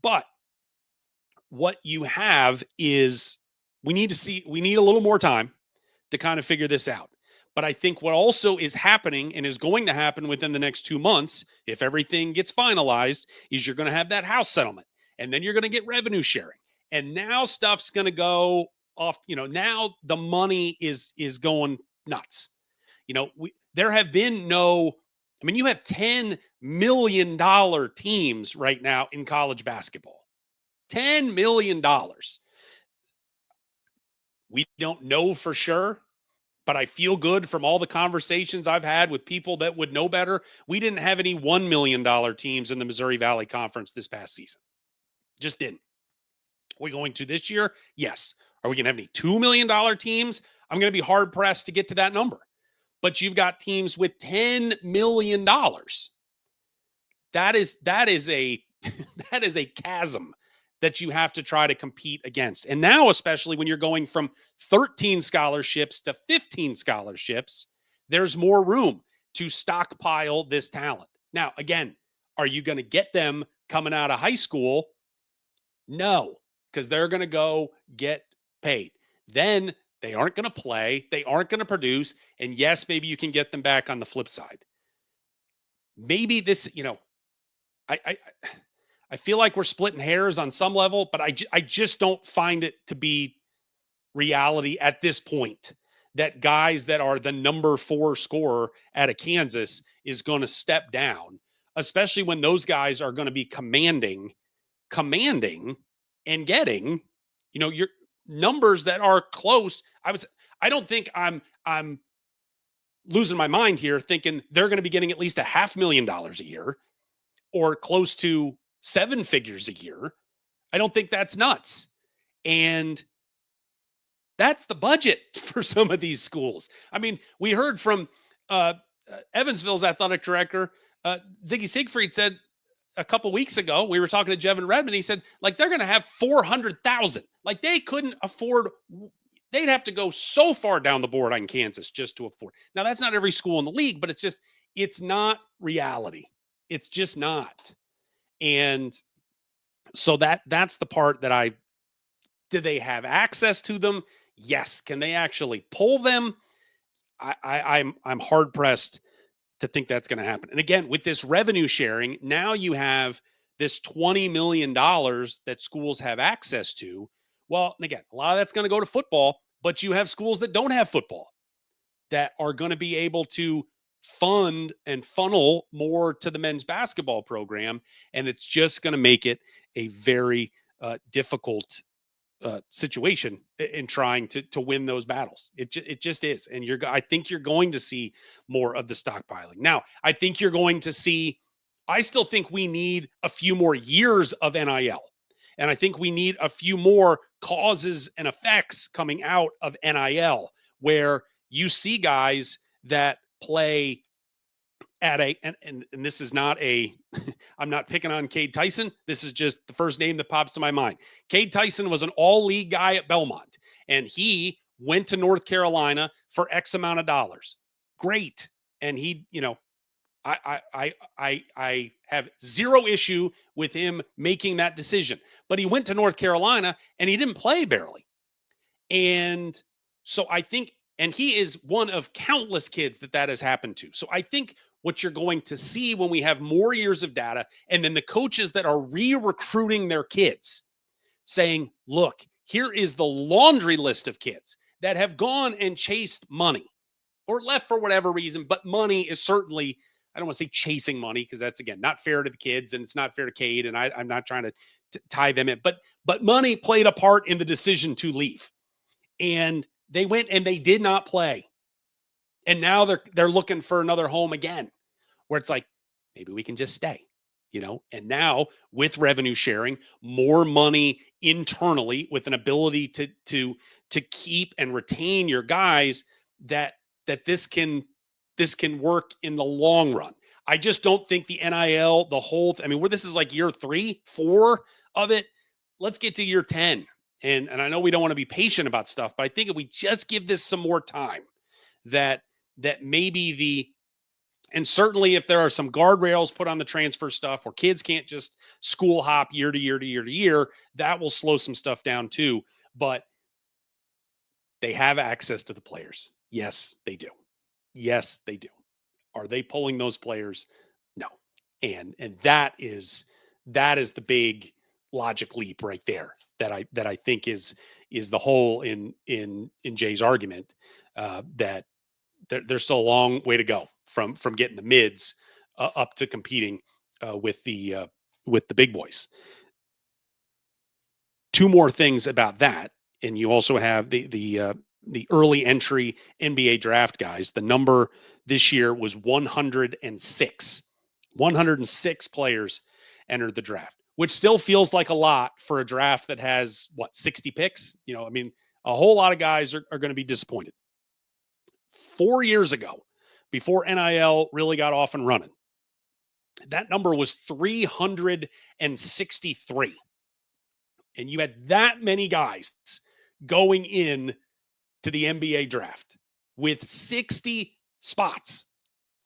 But what you have is we need a little more time to kind of figure this out. But I think what also is happening and is going to happen within the next 2 months, if everything gets finalized, is you're going to have that house settlement. And then you're going to get revenue sharing. And now stuff's going to go off. Now the money is going nuts. There have been you have $10 million teams right now in college basketball. $10 million. We don't know for sure, but I feel good from all the conversations I've had with people that would know better. We didn't have any $1 million teams in the Missouri Valley Conference this past season. Just didn't. Are we going to this year? Yes. Are we going to have any $2 million teams? I'm going to be hard pressed to get to that number. But you've got teams with $10 million. That is a that is a chasm that you have to try to compete against. And now, especially when you're going from 13 scholarships to 15 scholarships, there's more room to stockpile this talent. Now, again, are you going to get them coming out of high school? No, because they're going to go get paid. Then they aren't going to play. They aren't going to produce. And yes, maybe you can get them back on the flip side. Maybe this, I feel like we're splitting hairs on some level, but I just don't find it to be reality at this point that guys that are the number 4 scorer at a Kansas is going to step down, especially when those guys are going to be commanding and getting Your numbers that are close. I don't think I'm losing my mind here thinking they're going to be getting at least $500,000 a year or close to 7 figures a year. I don't think that's nuts. And that's the budget for some of these schools. I mean, we heard from Evansville's athletic director, Ziggy Siegfried, said a couple weeks ago, we were talking to Jevin Redmond. He said, like, they're going to have 400,000. Like, they couldn't afford. They'd have to go so far down the board on Kansas just to afford. Now, that's not every school in the league, but it's not reality. It's just not. And so that's the part that do they have access to them? Yes. Can they actually pull them? I'm hard pressed to think that's going to happen. And again, with this revenue sharing, now you have this $20 million that schools have access to. Well, and again, a lot of that's going to go to football, but you have schools that don't have football that are going to be able to fund and funnel more to the men's basketball program. And it's just going to make it a very difficult situation in trying to win those battles. It just is. And I think you're going to see more of the stockpiling. Now, I think you're going to see, I still think we need a few more years of NIL. And I think we need a few more causes and effects coming out of NIL where you see guys that play at and this is not I'm not picking on Cade Tyson. This is just the first name that pops to my mind. Cade Tyson was an all-league guy at Belmont, and he went to North Carolina for X amount of dollars. Great. And he, I have zero issue with him making that decision. But he went to North Carolina and he didn't play barely. And so I think, and he is one of countless kids that has happened to. So I think what you're going to see when we have more years of data, and then the coaches that are re-recruiting their kids saying, look, here is the laundry list of kids that have gone and chased money or left for whatever reason. But money is certainly, I don't want to say chasing money, because that's, again, not fair to the kids and it's not fair to Cade. And I'm not trying to tie them in, but money played a part in the decision to leave. And they went and they did not play. And now they're looking for another home again, where it's like, maybe we can just stay, and now with revenue sharing, more money internally with an ability to keep and retain your guys, that this can work in the long run. I just don't think the NIL, the whole, where this is like year 3, 4 of it, let's get to year 10. And I know we don't want to be patient about stuff, but I think if we just give this some more time, that maybe and certainly if there are some guardrails put on the transfer stuff where kids can't just school hop year to year to year to year, that will slow some stuff down too. But they have access to the players. Yes, they do. Yes, they do. Are they pulling those players? No. And that is the big logic leap right there that I think is the hole in Jay's argument, that there's still a long way to go from getting the mids up to competing with the big boys. Two more things about that, and you also have the early entry NBA draft guys. The number this year was 106. 106 players entered the draft, which still feels like a lot for a draft that has 60 picks. A whole lot of guys are going to be disappointed. 4 years ago, before NIL really got off and running, that number was 363. And you had that many guys going in to the NBA draft with 60 spots.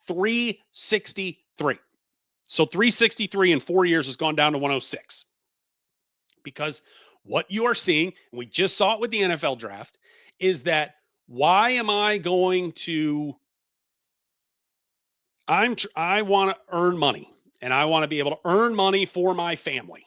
363. So 363 in 4 years has gone down to 106. Because what you are seeing, and we just saw it with the NFL draft, is that why am I going to I want to earn money, and I want to be able to earn money for my family.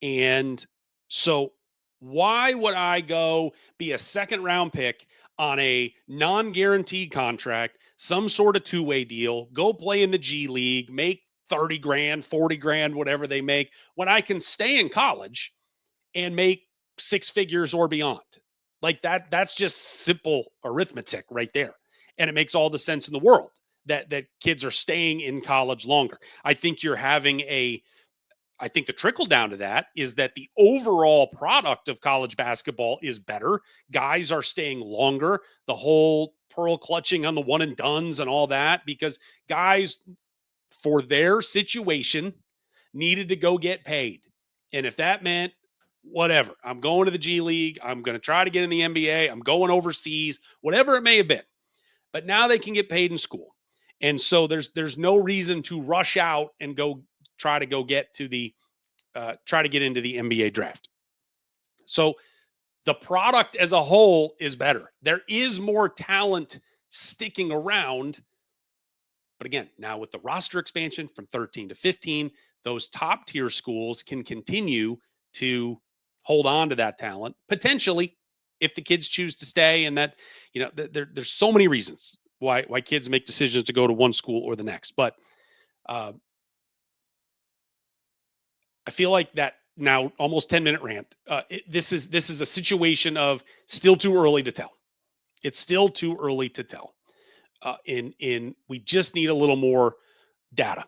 And so why would I go be a second round pick on a non-guaranteed contract, some sort of two-way deal, go play in the G League, make 30 grand, 40 grand, whatever they make, when I can stay in college and make six figures or beyond. Like that's just simple arithmetic right there. And it makes all the sense in the world that kids are staying in college longer. I think I think the trickle down to that is that the overall product of college basketball is better. Guys are staying longer. The whole pearl clutching on the one and dones and all that, because guys, for their situation, needed to go get paid. And if that meant whatever, I'm going to the G League, I'm going to try to get in the NBA, I'm going overseas, whatever it may have been. But now they can get paid in school. And so there's no reason to rush out and go try to get to the try to get into the NBA draft. So the product as a whole is better. There is more talent sticking around. But again, now with the roster expansion from 13 to 15, those top tier schools can continue to hold on to that talent potentially if the kids choose to stay. And that, there's so many reasons why kids make decisions to go to one school or the next. But I feel like that now almost 10-minute rant. This is a situation of still too early to tell. It's still too early to tell. We just need a little more data.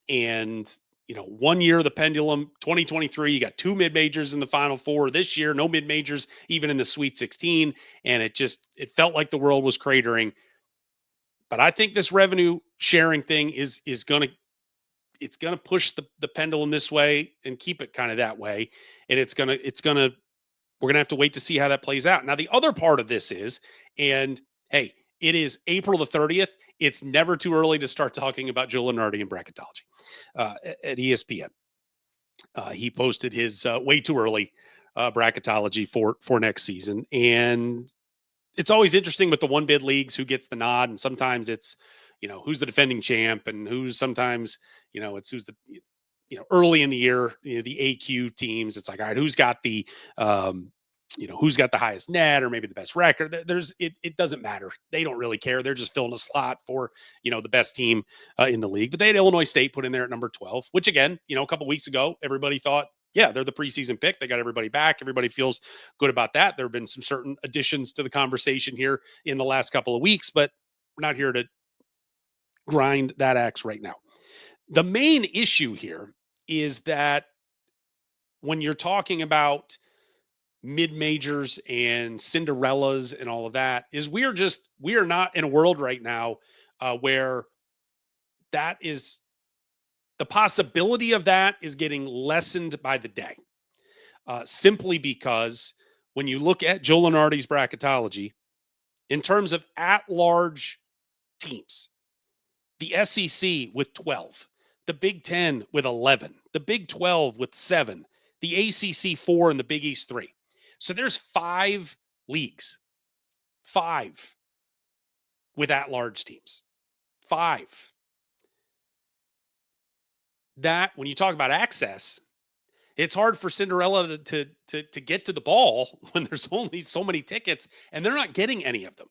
And 1 year the pendulum, 2023, you got 2 mid-majors in the Final Four. This year, no mid-majors, even in the Sweet 16. And it felt like the world was cratering. But I think this revenue sharing thing is going to push the pendulum this way and keep it kind of that way. And we're going to have to wait to see how that plays out. Now, the other part of this is, and hey, it is April the 30th. It's never too early to start talking about Joe Lunardi and bracketology at ESPN. He posted his way too early bracketology for next season. And it's always interesting with the one bid leagues who gets the nod. And sometimes it's, who's the defending champ, and sometimes, it's who's the, early in the year, the AQ teams. It's like, all right, who's got the, who's got the highest net or maybe the best record. It doesn't matter. They don't really care. They're just filling a slot for, the best team in the league. But they had Illinois State put in there at number 12, which again, a couple weeks ago, everybody thought, yeah, they're the preseason pick. They got everybody back. Everybody feels good about that. There have been some certain additions to the conversation here in the last couple of weeks, but we're not here to grind that axe right now. The main issue here is that when you're talking about mid-majors and Cinderellas and all of that, is we are not in a world right now where that is the possibility of that is getting lessened by the day. Simply because when you look at Joe Lunardi's bracketology, in terms of at-large teams, the SEC with 12, the Big Ten with 11, the Big 12 with 7, the ACC 4, and the Big East 3. So there's 5 leagues, 5 with at-large teams, 5. That, when you talk about access, it's hard for Cinderella to get to the ball when there's only so many tickets, and they're not getting any of them.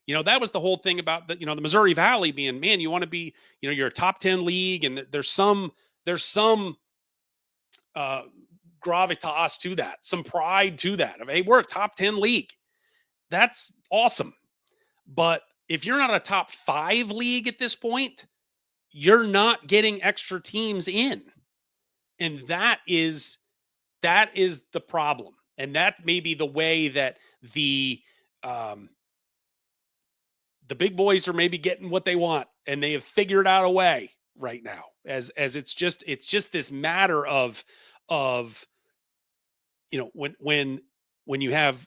That was the whole thing about the Missouri Valley being, man, you want to be, you're a top 10 league, and there's some gravitas to that, some pride to that. Hey, we're a top 10 league. That's awesome. But if you're not a top 5 league at this point, you're not getting extra teams in. And that is the problem. And that may be the way that the big boys are maybe getting what they want, and they have figured out a way right now, as it's just this matter of when you have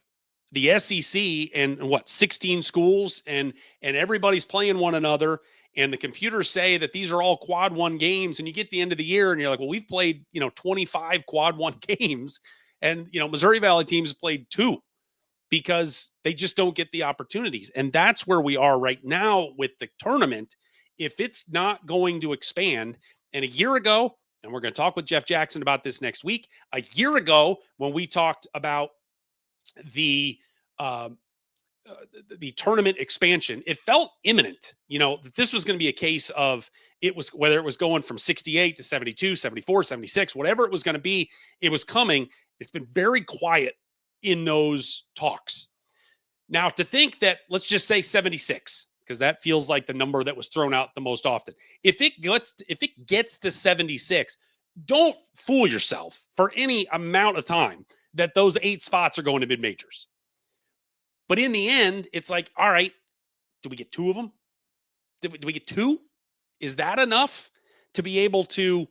the SEC and 16 schools and everybody's playing one another, and the computers say that these are all quad 1 games, and you get the end of the year and you're like, well, we've played 25 quad 1 games, and Missouri Valley teams played 2 because they just don't get the opportunities. And that's where we are right now with the tournament. If it's not going to expand, and a year ago, and we're going to talk with Jeff Jackson about this next week, a year ago when we talked about the tournament expansion, it felt imminent, that this was going to be a case of whether it was going from 68 to 72, 74, 76, whatever it was going to be, it was coming. It's been very quiet in those talks. Now, to think that, let's just say 76, because that feels like the number that was thrown out the most often. If it gets to 76, don't fool yourself for any amount of time that those 8 spots are going to mid majors. But in the end, it's like, all right, did we get 2 of them? Did we get 2? Is that enough to be able to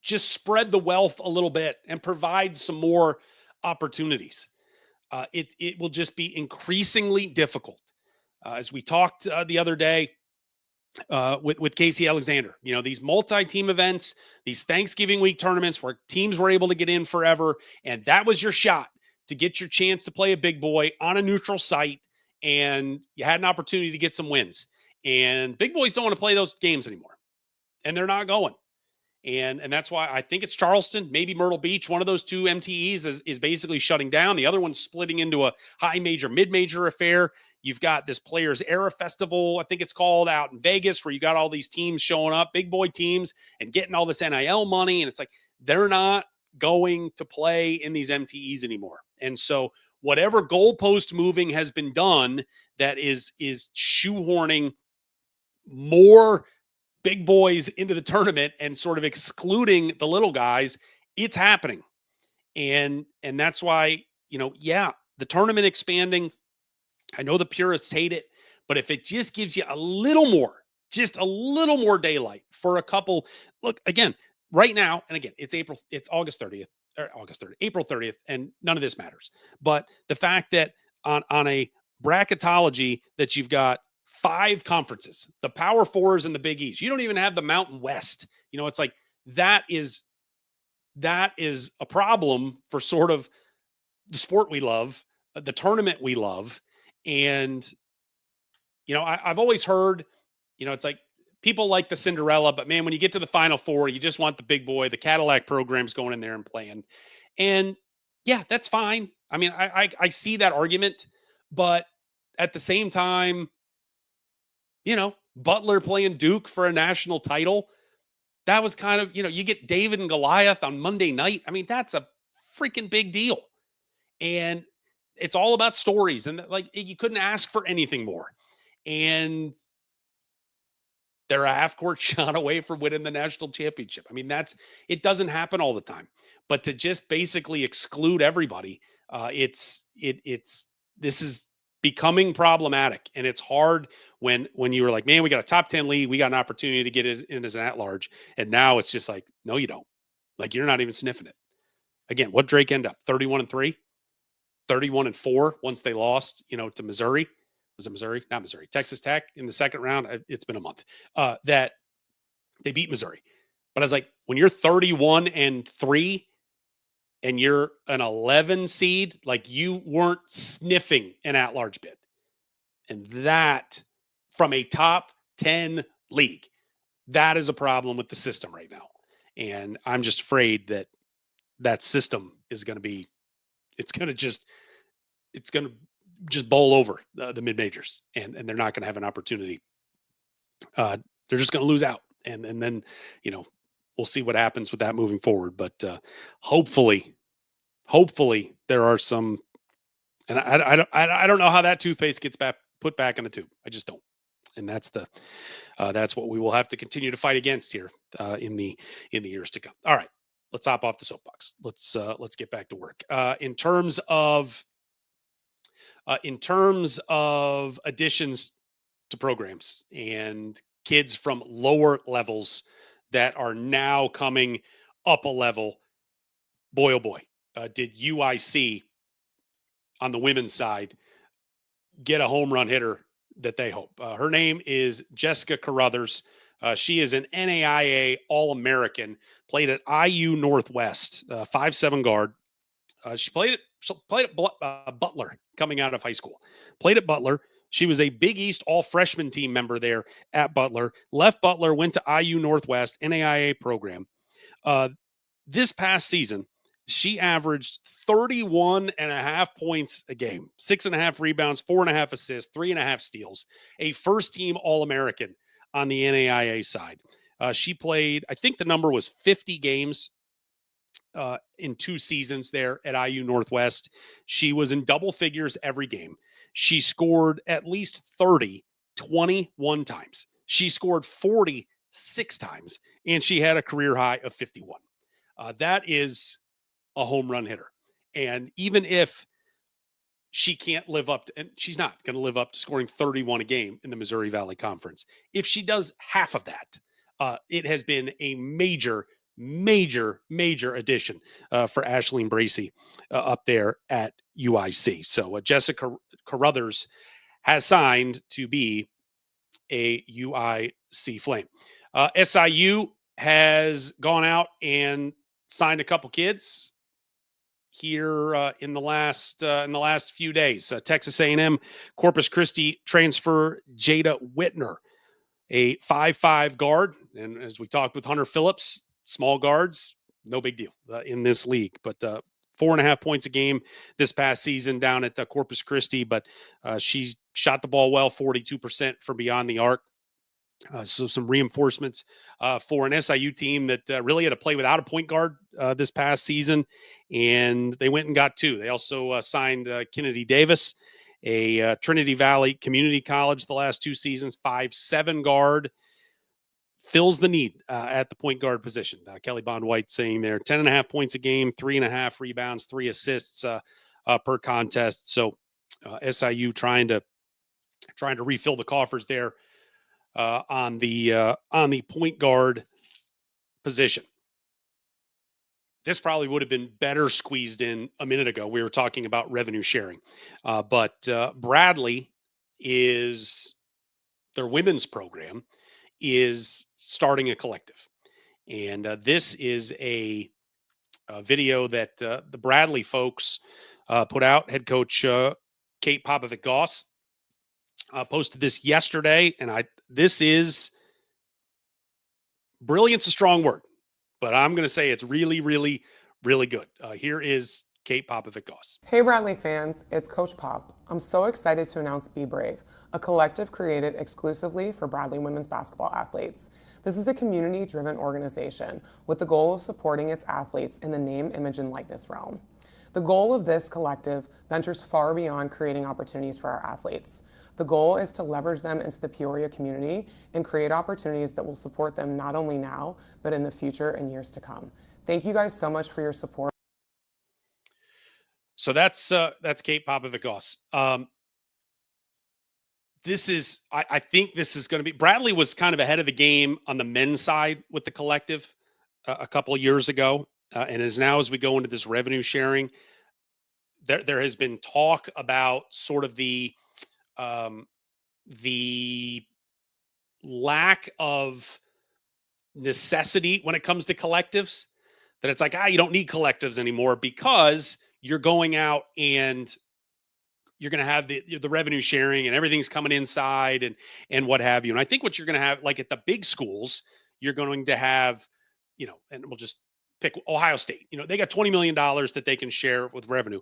just spread the wealth a little bit and provide some more opportunities? It will just be increasingly difficult. As we talked the other day with Casey Alexander, these multi-team events, these Thanksgiving week tournaments where teams were able to get in forever, and that was your shot to get your chance to play a big boy on a neutral site, and you had an opportunity to get some wins. And big boys don't want to play those games anymore, and they're not going. And that's why I think it's Charleston, maybe Myrtle Beach. One of those 2 MTEs is basically shutting down. The other one's splitting into a high major, mid major affair. You've got this Players Era Festival, I think it's called, out in Vegas, where you got all these teams showing up, big boy teams, and getting all this NIL money. And it's like, they're not going to play in these MTEs anymore. And so whatever goalpost moving has been done that is shoehorning more big boys into the tournament and sort of excluding the little guys, it's happening. And that's why, the tournament expanding, I know the purists hate it, but if it just gives you just a little more daylight for a couple, look, again, right now, and again, it's August 30th, April 30th, and none of this matters. But the fact that on a bracketology that you've got 5 conferences, the Power Fours and the Big East. You don't even have the Mountain West. It's like that is a problem for sort of the sport we love, the tournament we love. And, I've always heard, it's like people like the Cinderella, but man, when you get to the Final Four, you just want the big boy, the Cadillac programs going in there and playing. And yeah, that's fine. I mean, I see that argument, but at the same time, Butler playing Duke for a national title. That was kind of, you get David and Goliath on Monday night. I mean, that's a freaking big deal. And it's all about stories. And like, you couldn't ask for anything more. And they're a half-court shot away from winning the national championship. I mean, it doesn't happen all the time. But to just basically exclude everybody, this is becoming problematic, and it's hard when you were like, man, we got a top 10 lead, we got an opportunity to get it in as an at-large, and now it's just like, no, you don't. Like, you're not even sniffing it. Again, what Drake end up? 31-3, 31-4 once they lost, to Missouri. Was it Missouri? Not Missouri. Texas Tech in the second round. It's been a month that they beat Missouri. But I was like, when you're 31-3 and you're an 11 seed, like, you weren't sniffing an at-large bid. And that, from a top 10 league, that is a problem with the system right now. And I'm just afraid that system is going to be, it's going to just bowl over the mid-majors, and they're not going to have an opportunity. They're just going to lose out. And then, we'll see what happens with that moving forward. But hopefully there are some, and I don't know how that toothpaste gets put back in the tube. I just don't. And that's what we will have to continue to fight against here in the years to come. All right, let's hop off the soapbox. Let's get back to work. In terms of additions to programs and kids from lower levels that are now coming up a level, boy, oh boy, did UIC on the women's side get a home run hitter that they hope. Her name is Jessica Carruthers. She is an NAIA All-American, played at IU Northwest, 5'7" guard. She played at Butler coming out of high school. Played at Butler. She was a Big East all-freshman team member there at Butler. Left Butler, went to IU Northwest, NAIA program. This past season, she averaged 31.5 points a game, 6.5 rebounds, 4.5 assists, 3.5 steals. A first-team All-American on the NAIA side. She played, I think the number was 50 games in 2 seasons there at IU Northwest. She was in double figures every game. She scored at least 30, 21 times. She scored 46 times, and she had a career high of 51. That is a home run hitter. And even if she can't live up to, and she's not going to live up to scoring 31 a game in the Missouri Valley Conference, if she does half of that, it has been a major addition for Ashleen Bracey up there at UIC. So Jessica Carruthers has signed to be a UIC Flame. SIU has gone out and signed a couple kids here in the last few days. Texas A&M Corpus Christi transfer Jada Whitner, a 5'5" guard, and as we talked with Hunter Phillips, small guards, no big deal in this league. But 4.5 points a game this past season down at Corpus Christi, but she shot the ball well, 42% from beyond the arc. So some reinforcements for an SIU team that really had to play without a point guard this past season, and they went and got 2. They also signed Kennedy Davis, a Trinity Valley Community College the last 2 seasons, 5'7" guard, fills the need at the point guard position. Kelly Bond White saying there, 10.5 points a game, 3.5 rebounds, 3 assists per contest. So SIU trying to refill the coffers there on the point guard position. This probably would have been better squeezed in a minute ago. We were talking about revenue sharing, but Bradley is their women's program is starting a collective, and this is a video that the Bradley folks put out. Head coach Kate Popovic-Goss posted this yesterday, and this is brilliant's a strong word, but I'm going to say it's really, really, really good. Here is Kate Popovic-Goss. Hey Bradley fans, it's Coach Pop. I'm so excited to announce Be Brave, a collective created exclusively for Bradley women's basketball athletes. This is a community-driven organization with the goal of supporting its athletes in the name, image, and likeness realm. The goal of this collective ventures far beyond creating opportunities for our athletes. The goal is to leverage them into the Peoria community and create opportunities that will support them not only now, but in the future and years to come. Thank you guys so much for your support. So that's Kate Popovic-Goss. I think this is going to be, Bradley was kind of ahead of the game on the men's side with the collective a couple of years ago. And as we go into this revenue sharing, there has been talk about sort of the lack of necessity when it comes to collectives, that it's like, you don't need collectives anymore because you're going out and you're going to have the revenue sharing and everything's coming inside and what have you. And I think what you're going to have, like at the big schools, you're going to have, and we'll just pick Ohio State, they got $20 million that they can share with revenue,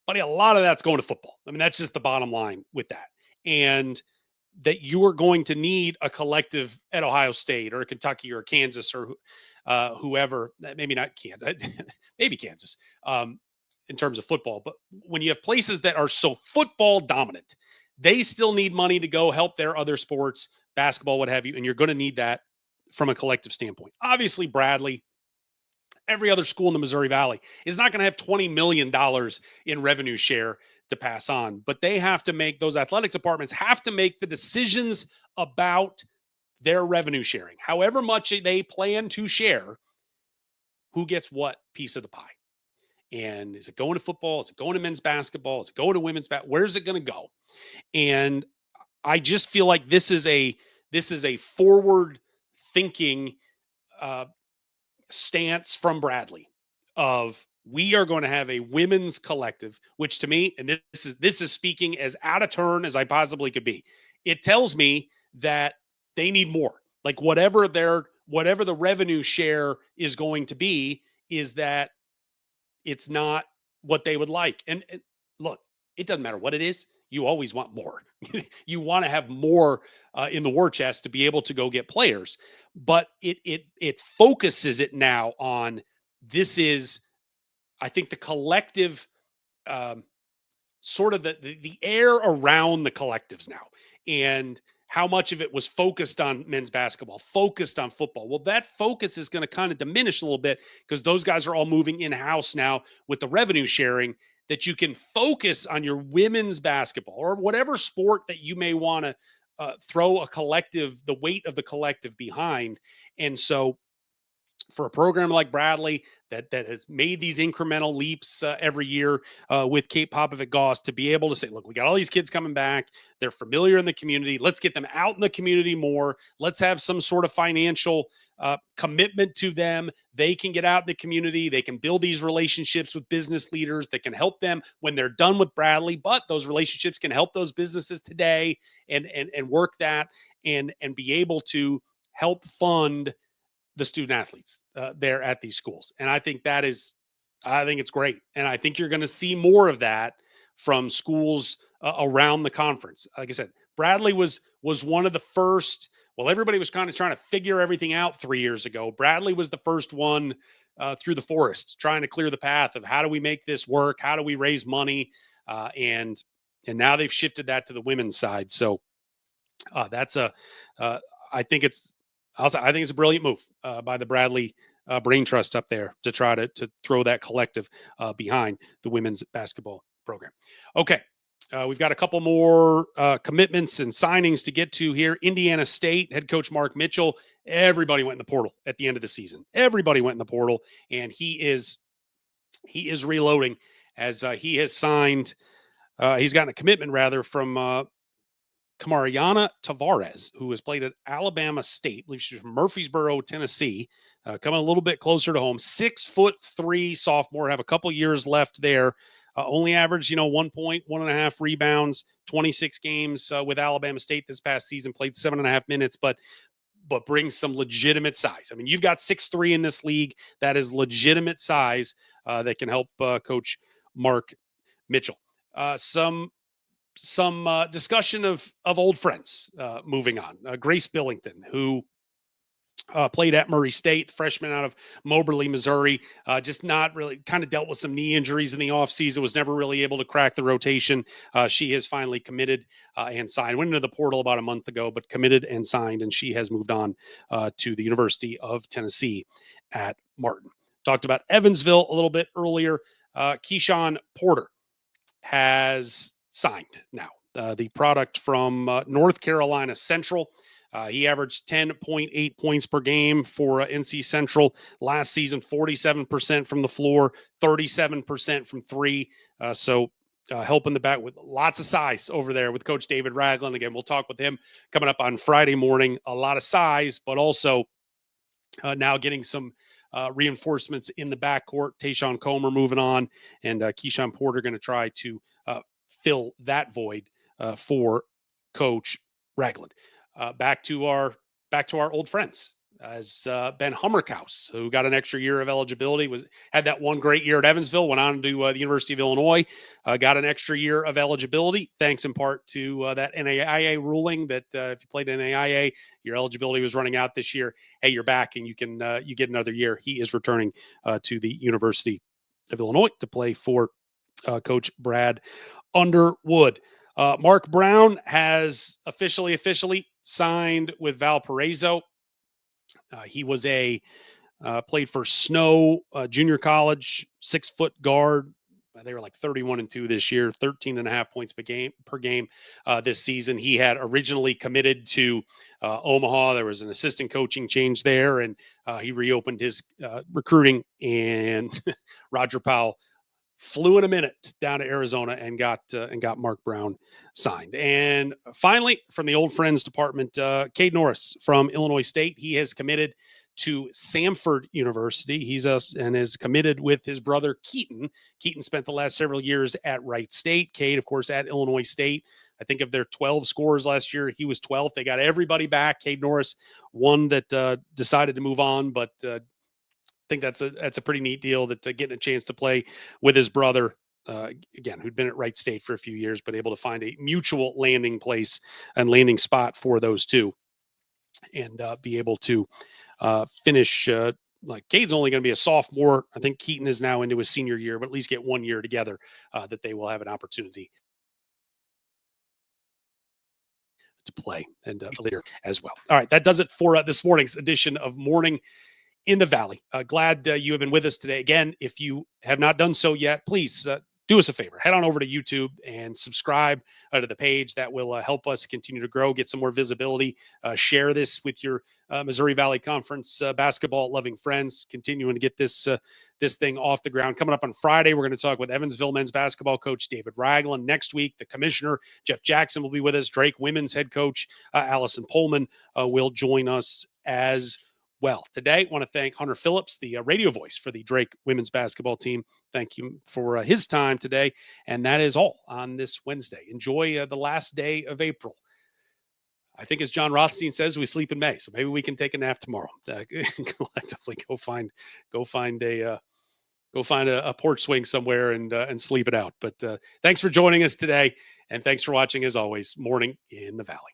but a lot of that's going to football. I mean, that's just the bottom line with that. And that you are going to need a collective at Ohio State or Kentucky or Kansas or whoever, maybe not Kansas, maybe Kansas in terms of football. But when you have places that are so football dominant, they still need money to go help their other sports, basketball, what have you. And you're going to need that from a collective standpoint. Obviously, Bradley, every other school in the Missouri Valley is not going to have $20 million in revenue share to pass on, but they have to make, those athletic departments have to make the decisions about their revenue sharing. However much they plan to share, who gets what piece of the pie? And is it going to football? Is it going to men's basketball? Is it going to women's basketball? Where's it going to go? And I just feel like this is a forward thinking stance from Bradley of, we are going to have a women's collective, which to me, and this is speaking as out of turn as I possibly could be. It tells me that they need more. Like whatever the revenue share is going to be, is that it's not what they would like. And look, it doesn't matter what it is. You always want more. You want to have more in the war chest to be able to go get players. But it focuses it now on, this is I think the collective, sort of the air around the collectives now, and how much of it was focused on men's basketball, focused on football. Well, that focus is going to kind of diminish a little bit because those guys are all moving in-house now with the revenue sharing, that you can focus on your women's basketball or whatever sport that you may want to throw the weight of the collective behind. And so for a program like Bradley that has made these incremental leaps every year with Kate Popovic-Goss, to be able to say, look, we got all these kids coming back. They're familiar in the community. Let's get them out in the community more. Let's have some sort of financial commitment to them. They can get out in the community. They can build these relationships with business leaders that can help them when they're done with Bradley. But those relationships can help those businesses today and work that and be able to help fund the student athletes there at these schools. And I think it's great. And I think you're going to see more of that from schools around the conference. Like I said, Bradley was one of the first. Well, everybody was kind of trying to figure everything out 3 years ago. Bradley was the first one through the forest, trying to clear the path of how do we make this work? How do we raise money? And now they've shifted that to the women's side. So that's I think it's a brilliant move by the Bradley Brain Trust up there to try to throw that collective behind the women's basketball program. Okay. We've got a couple more commitments and signings to get to here. Indiana State head coach Mark Mitchell. Everybody went in the portal at the end of the season. Everybody went in the portal, and he is reloading as he has signed. He's gotten a commitment rather from Camariana Tavares, who has played at Alabama State. I believe she's from Murfreesboro, Tennessee, coming a little bit closer to home. 6'3" sophomore, have a couple years left there. Only averaged, 1 point, 1.5 rebounds, 26 games with Alabama State this past season, played 7.5 minutes, but brings some legitimate size. I mean, you've got 6'3" in this league. That is legitimate size that can help Coach Mark Mitchell. Some discussion of old friends moving on. Grace Billington, who played at Murray State, freshman out of Moberly, Missouri, just not really, kind of dealt with some knee injuries in the offseason, was never really able to crack the rotation. She has finally committed and signed. Went into the portal about a month ago, but committed and signed, and she has moved on to the University of Tennessee at Martin. Talked about Evansville a little bit earlier. Keyshawn Porter has signed now. The product from North Carolina Central. He averaged 10.8 points per game for NC Central last season, 47% from the floor, 37% from three. So helping the back with lots of size over there with Coach David Ragland. Again, we'll talk with him coming up on Friday morning. A lot of size, but also now getting some reinforcements in the backcourt. Tayshawn Comer moving on, and Keyshawn Porter going to try to fill that void for Coach Ragland. Back to our old friends, as Ben Hummerkaus, who got an extra year of eligibility, had that one great year at Evansville, went on to the University of Illinois, got an extra year of eligibility, thanks in part to that NAIA ruling that if you played NAIA, your eligibility was running out this year. Hey, you're back, and you get another year. He is returning to the University of Illinois to play for Coach Brad Underwood. Mark Brown has officially signed with Valparaiso. He was played for Snow Junior College, 6-foot guard. They were like 31-2 this year, 13.5 points per game this season. He had originally committed to Omaha. There was an assistant coaching change there, and he reopened his recruiting, and Roger Powell flew in a minute down to Arizona and got Mark Brown signed. And finally, from the old friends department, Cade Norris from Illinois State. He has committed to Samford University. He's and is committed with his brother Keaton. Keaton spent the last several years at Wright State. Cade, of course, at Illinois State. I think of their 12 scorers last year, he was 12th. They got everybody back. Cade Norris, one that decided to move on, but I think that's a pretty neat deal, that getting a chance to play with his brother, again, who'd been at Wright State for a few years, but able to find a mutual landing place and landing spot for those two, and be able to finish like Cade's only going to be a sophomore. I think Keaton is now into his senior year, but at least get 1 year together that they will have an opportunity to play and later as well. All right, that does it for this morning's edition of Morning in the Valley. Glad you have been with us today. Again, if you have not done so yet, please do us a favor. Head on over to YouTube and subscribe to the page. That will help us continue to grow, get some more visibility. Share this with your Missouri Valley Conference basketball-loving friends, continuing to get this thing off the ground. Coming up on Friday, we're going to talk with Evansville men's basketball coach David Ragland. Next week, the commissioner, Jeff Jackson, will be with us. Drake women's head coach Allison Pullman will join us as well. Today, I want to thank Hunter Phillips, the radio voice for the Drake women's basketball team. Thank you for his time today. And that is all on this Wednesday. Enjoy the last day of April. I think, as John Rothstein says, we sleep in May, so maybe we can take a nap tomorrow. Collectively, go find a porch swing somewhere and sleep it out. But thanks for joining us today, and thanks for watching. As always, Morning in the Valley.